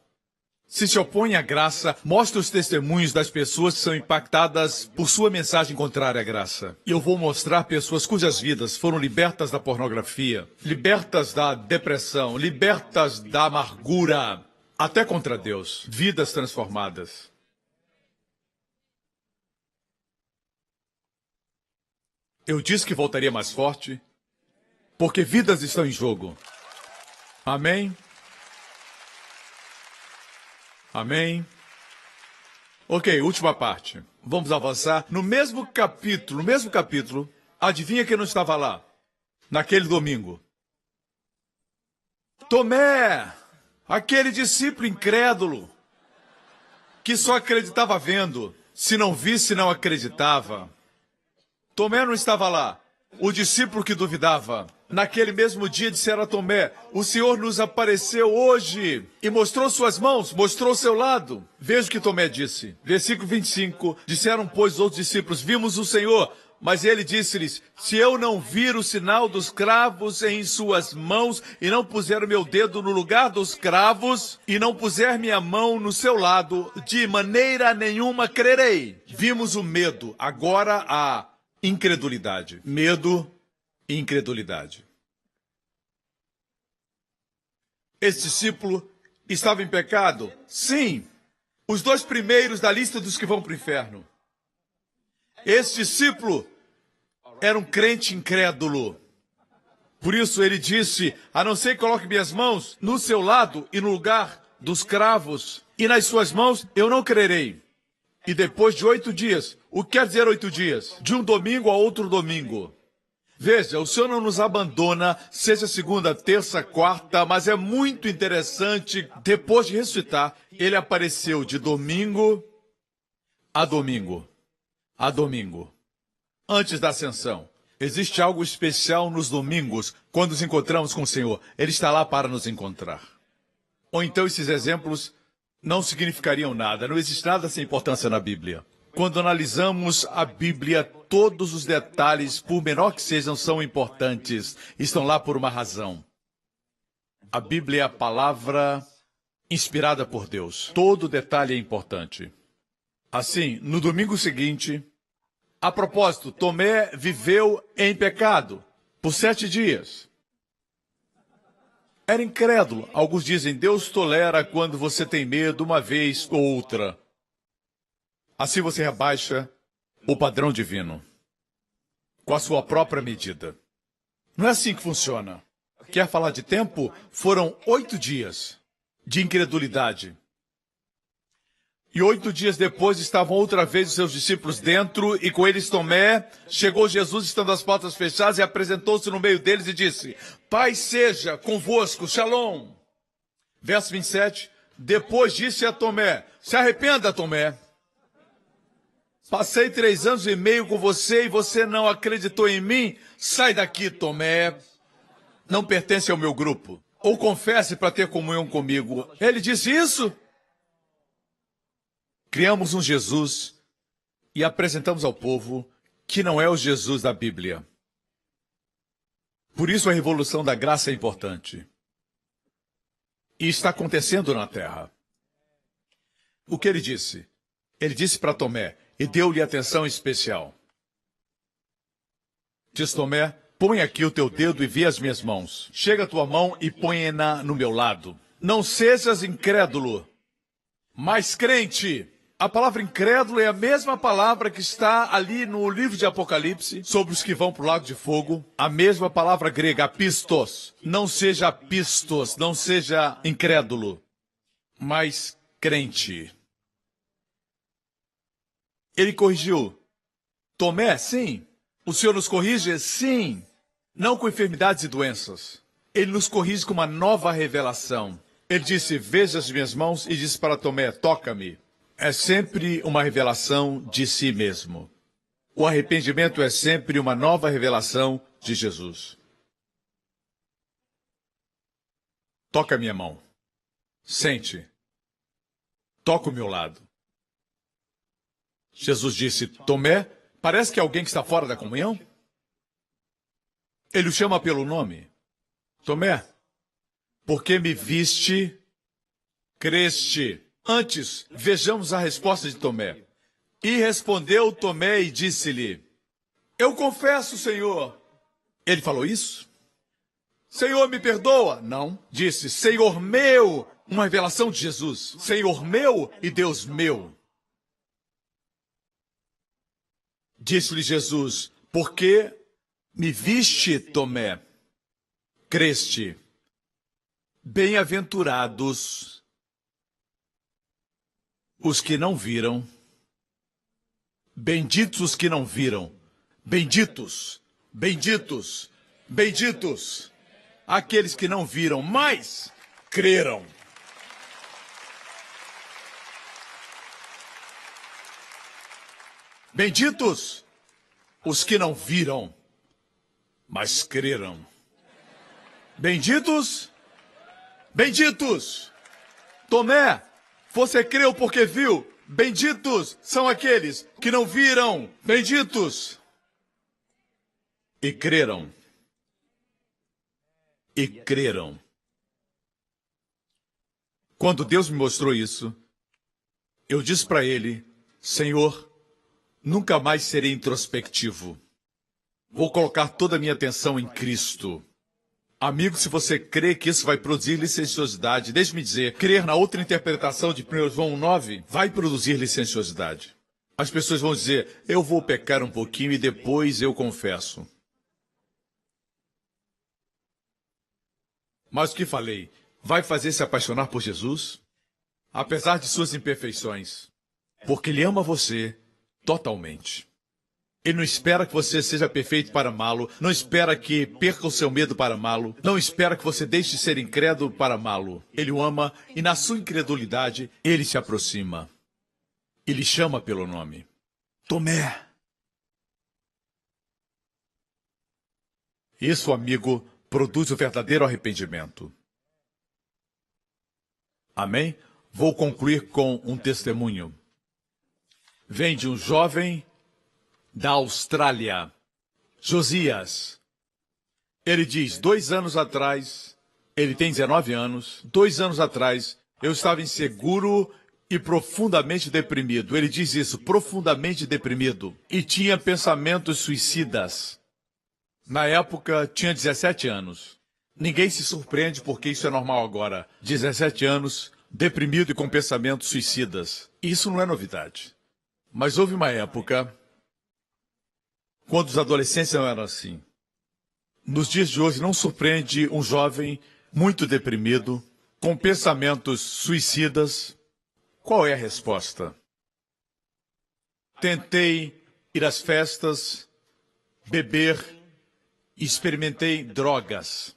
Se opõe à graça, mostre os testemunhos das pessoas que são impactadas por sua mensagem contrária à graça. E eu vou mostrar pessoas cujas vidas foram libertas da pornografia, libertas da depressão, libertas da amargura, até contra Deus. Vidas transformadas. Eu disse que voltaria mais forte, porque vidas estão em jogo. Amém? Amém? Ok, última parte. Vamos avançar. No mesmo capítulo, adivinha quem não estava lá? Naquele domingo. Tomé, aquele discípulo incrédulo, que só acreditava vendo. Se não visse, não acreditava. Tomé não estava lá. O discípulo que duvidava. Naquele mesmo dia disseram a Tomé, o Senhor nos apareceu hoje e mostrou suas mãos, mostrou seu lado. Veja o que Tomé disse. Versículo 25. Disseram, pois, os outros discípulos, vimos o Senhor. Mas ele disse-lhes, se eu não vir o sinal dos cravos em suas mãos e não puser o meu dedo no lugar dos cravos e não puser minha mão no seu lado, de maneira nenhuma crerei. Vimos o medo, agora a incredulidade. Medo e incredulidade. Esse discípulo estava em pecado? Sim. Os dois primeiros da lista dos que vão para o inferno. Esse discípulo era um crente incrédulo. Por isso ele disse, a não ser que coloque minhas mãos no seu lado e no lugar dos cravos, e nas suas mãos eu não crerei. E depois de 8 dias, o que quer dizer 8 dias? De um domingo a outro domingo. Veja, o Senhor não nos abandona, seja segunda, terça, quarta, mas é muito interessante, depois de ressuscitar, ele apareceu de domingo a domingo. A domingo. Antes da ascensão. Existe algo especial nos domingos, quando nos encontramos com o Senhor. Ele está lá para nos encontrar. Ou então esses exemplos não significariam nada. Não existe nada sem importância na Bíblia. Quando analisamos a Bíblia, todos os detalhes, por menor que sejam, são importantes. Estão lá por uma razão. A Bíblia é a palavra inspirada por Deus. Todo detalhe é importante. Assim, no domingo seguinte, a propósito, Tomé viveu em pecado por 7 dias. Era incrédulo. Alguns dizem, Deus tolera quando você tem medo uma vez ou outra. Assim você rebaixa o padrão divino com a sua própria medida. Não é assim que funciona. Quer falar de tempo? Foram 8 dias de incredulidade. E 8 dias depois estavam outra vez os seus discípulos dentro e com eles Tomé. Chegou Jesus estando as portas fechadas e apresentou-se no meio deles e disse, Paz seja convosco, Shalom. Verso 27, depois disse a Tomé, se arrependa, Tomé. Passei 3 anos e meio com você e você não acreditou em mim? Sai daqui, Tomé. Não pertence ao meu grupo. Ou confesse para ter comunhão comigo. Ele disse isso? Criamos um Jesus e apresentamos ao povo que não é o Jesus da Bíblia. Por isso a revolução da graça é importante. E está acontecendo na Terra. O que ele disse? Ele disse para Tomé, e deu-lhe atenção especial. Diz Tomé, põe aqui o teu dedo e vê as minhas mãos. Chega a tua mão e põe-na no meu lado. Não sejas incrédulo, mas crente. A palavra incrédulo é a mesma palavra que está ali no livro de Apocalipse, sobre os que vão para o lago de fogo. A mesma palavra grega, pistos. Não seja pistos, não seja incrédulo, mas crente. Ele corrigiu. Tomé, sim. O Senhor nos corrige? Sim. Não com enfermidades e doenças. Ele nos corrige com uma nova revelação. Ele disse, veja as minhas mãos, e disse para Tomé, toca-me. É sempre uma revelação de si mesmo. O arrependimento é sempre uma nova revelação de Jesus. Toca a minha mão. Sente. Toca o meu lado. Jesus disse, Tomé, parece que é alguém que está fora da comunhão? Ele o chama pelo nome. Tomé, porque me viste, creste. Antes, vejamos a resposta de Tomé. E respondeu Tomé e disse-lhe, eu confesso, Senhor. Ele falou isso? Senhor, me perdoa? Não. Disse, Senhor meu, uma revelação de Jesus. Senhor meu e Deus meu. Disse-lhe Jesus, porque me viste, Tomé, creste. Bem-aventurados os que não viram, benditos os que não viram, benditos, benditos, benditos, aqueles que não viram, mas creram. Benditos os que não viram, mas creram. Benditos, benditos. Tomé, você creu porque viu. Benditos são aqueles que não viram. Benditos. E creram. E creram. Quando Deus me mostrou isso, eu disse para ele, Senhor, nunca mais serei introspectivo. Vou colocar toda a minha atenção em Cristo. Amigo, se você crê que isso vai produzir licenciosidade, deixe-me dizer, crer na outra interpretação de 1 João 9 vai produzir licenciosidade. As pessoas vão dizer, eu vou pecar um pouquinho e depois eu confesso. Mas o que falei? Vai fazer se apaixonar por Jesus? Apesar de suas imperfeições. Porque Ele ama você totalmente. Ele não espera que você seja perfeito para amá-lo, não espera que perca o seu medo para amá-lo, não espera que você deixe de ser incrédulo para amá-lo. Ele o ama e na sua incredulidade, ele se aproxima. Ele chama pelo nome. Tomé. Isso, amigo, produz o verdadeiro arrependimento. Amém? Vou concluir com um testemunho. Vem de um jovem da Austrália, Josias. Ele diz, 2 anos atrás, Ele tem 19 anos. 2 anos atrás, eu estava inseguro e profundamente deprimido. Ele diz isso, profundamente deprimido. E tinha pensamentos suicidas. Na época, tinha 17 anos. Ninguém se surpreende porque isso é normal agora. 17 anos, deprimido e com pensamentos suicidas. Isso não é novidade. Mas houve uma época quando os adolescentes não eram assim. Nos dias de hoje, não surpreende um jovem muito deprimido, com pensamentos suicidas. Qual é a resposta? Tentei ir às festas, beber, experimentei drogas.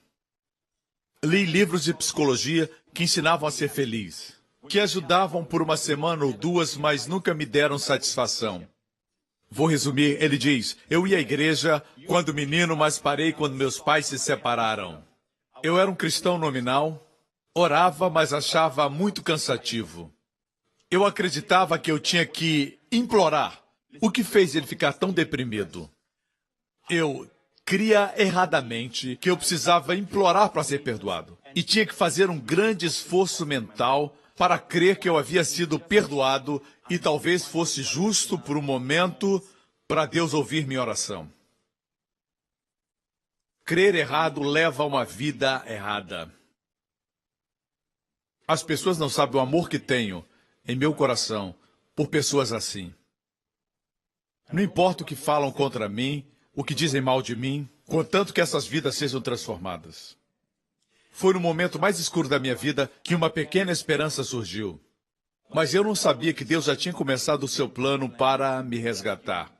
Li livros de psicologia que ensinavam a ser feliz, que ajudavam por uma semana ou 2, mas nunca me deram satisfação. Vou resumir, ele diz, eu ia à igreja quando menino, mas parei quando meus pais se separaram. Eu era um cristão nominal, orava, mas achava muito cansativo. Eu acreditava que eu tinha que implorar. O que fez ele ficar tão deprimido? Eu cria erradamente que eu precisava implorar para ser perdoado. E tinha que fazer um grande esforço mental para crer que eu havia sido perdoado e talvez fosse justo por um momento para Deus ouvir minha oração. Crer errado leva a uma vida errada. As pessoas não sabem o amor que tenho em meu coração por pessoas assim. Não importa o que falam contra mim, o que dizem mal de mim, contanto que essas vidas sejam transformadas. Foi no momento mais escuro da minha vida que uma pequena esperança surgiu. Mas eu não sabia que Deus já tinha começado o seu plano para me resgatar.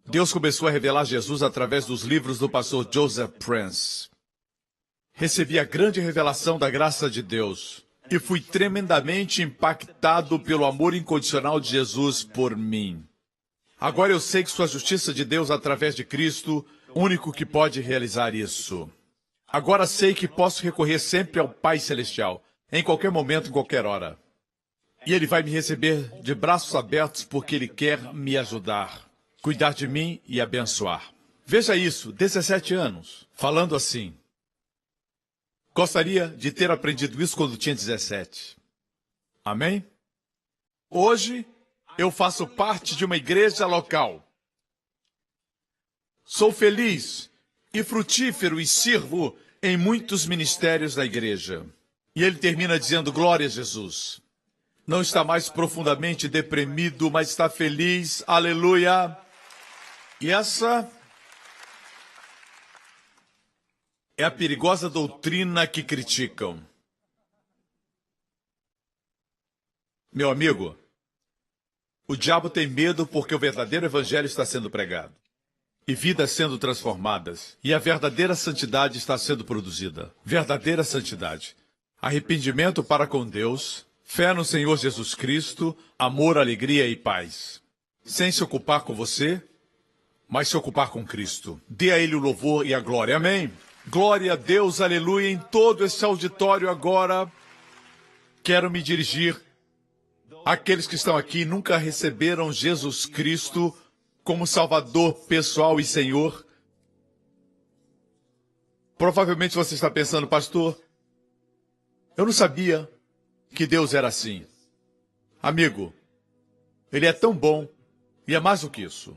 Deus começou a revelar Jesus através dos livros do pastor Joseph Prince. Recebi a grande revelação da graça de Deus e fui tremendamente impactado pelo amor incondicional de Jesus por mim. Agora eu sei que sua justiça de Deus através de Cristo, único que pode realizar isso. Agora sei que posso recorrer sempre ao Pai Celestial, em qualquer momento, em qualquer hora. E Ele vai me receber de braços abertos porque Ele quer me ajudar, cuidar de mim e abençoar. Veja isso, 17 anos, falando assim. Gostaria de ter aprendido isso quando tinha 17. Amém? Hoje, eu faço parte de uma igreja local. Sou feliz e frutífero e sirvo em muitos ministérios da igreja. E ele termina dizendo, glória a Jesus. Não está mais profundamente deprimido, mas está feliz, aleluia. E essa é a perigosa doutrina que criticam. Meu amigo, o diabo tem medo porque o verdadeiro evangelho está sendo pregado. E vidas sendo transformadas. E a verdadeira santidade está sendo produzida. Verdadeira santidade. Arrependimento para com Deus, fé no Senhor Jesus Cristo, amor, alegria e paz. Sem se ocupar com você, mas se ocupar com Cristo. Dê a Ele o louvor e a glória. Amém? Glória a Deus, aleluia. Em todo esse auditório agora, quero me dirigir àqueles que estão aqui e nunca receberam Jesus Cristo como Salvador pessoal e Senhor. Provavelmente você está pensando, pastor, eu não sabia que Deus era assim. Amigo, Ele é tão bom e é mais do que isso.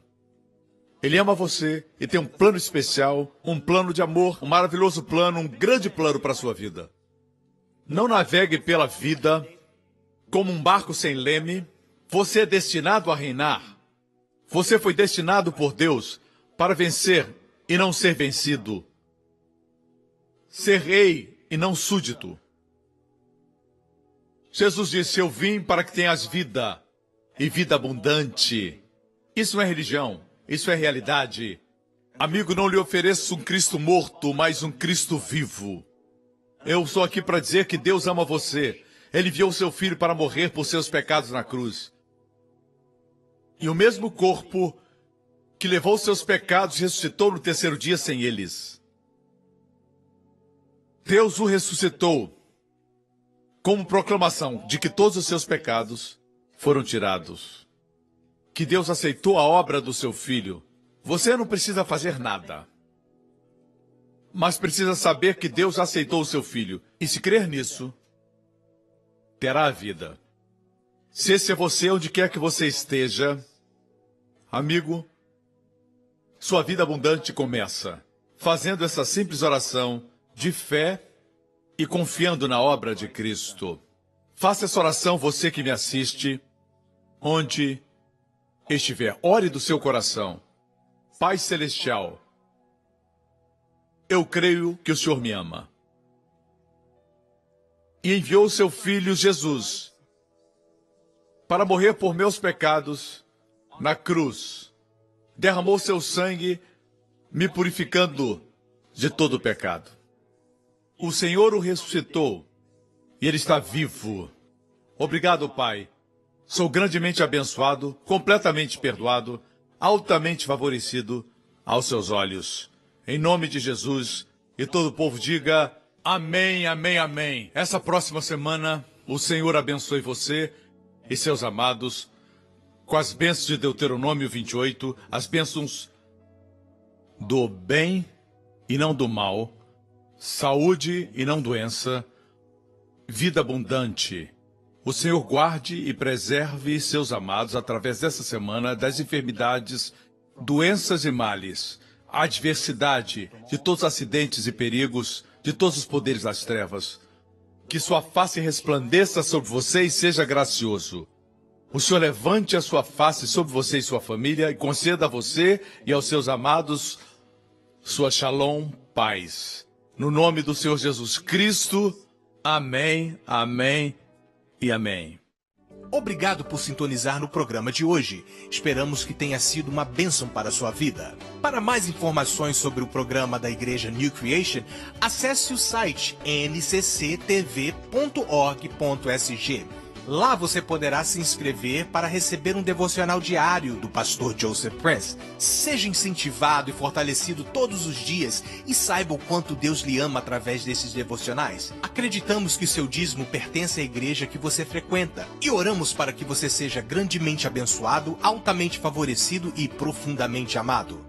Ele ama você e tem um plano especial, um plano de amor, um maravilhoso plano, um grande plano para a sua vida. Não navegue pela vida como um barco sem leme. Você é destinado a reinar. Você foi destinado por Deus para vencer e não ser vencido. Ser rei e não súdito. Jesus disse, eu vim para que tenhas vida e vida abundante. Isso não é religião, isso é realidade. Amigo, não lhe ofereço um Cristo morto, mas um Cristo vivo. Eu estou aqui para dizer que Deus ama você. Ele enviou seu Filho para morrer por seus pecados na cruz. E o mesmo corpo que levou seus pecados ressuscitou no terceiro dia sem eles. Deus o ressuscitou como proclamação de que todos os seus pecados foram tirados. Que Deus aceitou a obra do seu Filho. Você não precisa fazer nada. Mas precisa saber que Deus aceitou o seu Filho. E se crer nisso, terá a vida. Se esse é você, onde quer que você esteja, amigo, sua vida abundante começa fazendo essa simples oração de fé e confiando na obra de Cristo. Faça essa oração, você que me assiste, onde estiver. Ore do seu coração. Pai Celestial, eu creio que o Senhor me ama e enviou o seu Filho Jesus para morrer por meus pecados na cruz. Derramou seu sangue, me purificando de todo o pecado. O Senhor o ressuscitou e Ele está vivo. Obrigado, Pai. Sou grandemente abençoado, completamente perdoado, altamente favorecido aos seus olhos. Em nome de Jesus, e todo o povo diga amém, amém, amém. Essa próxima semana, o Senhor abençoe você e seus amados com as bênçãos de Deuteronômio 28, as bênçãos do bem e não do mal, saúde e não doença, vida abundante. O Senhor guarde e preserve seus amados através dessa semana das enfermidades, doenças e males, adversidade, de todos os acidentes e perigos, de todos os poderes das trevas. Que sua face resplandeça sobre você e seja gracioso. O Senhor levante a sua face sobre você e sua família e conceda a você e aos seus amados sua shalom, paz. No nome do Senhor Jesus Cristo, amém, amém e amém. Obrigado por sintonizar no programa de hoje. Esperamos que tenha sido uma bênção para a sua vida. Para mais informações sobre o programa da Igreja New Creation, acesse o site ncctv.org.sg. Lá você poderá se inscrever para receber um devocional diário do pastor Joseph Prince. Seja incentivado e fortalecido todos os dias e saiba o quanto Deus lhe ama através desses devocionais. Acreditamos que seu dízimo pertence à igreja que você frequenta e oramos para que você seja grandemente abençoado, altamente favorecido e profundamente amado.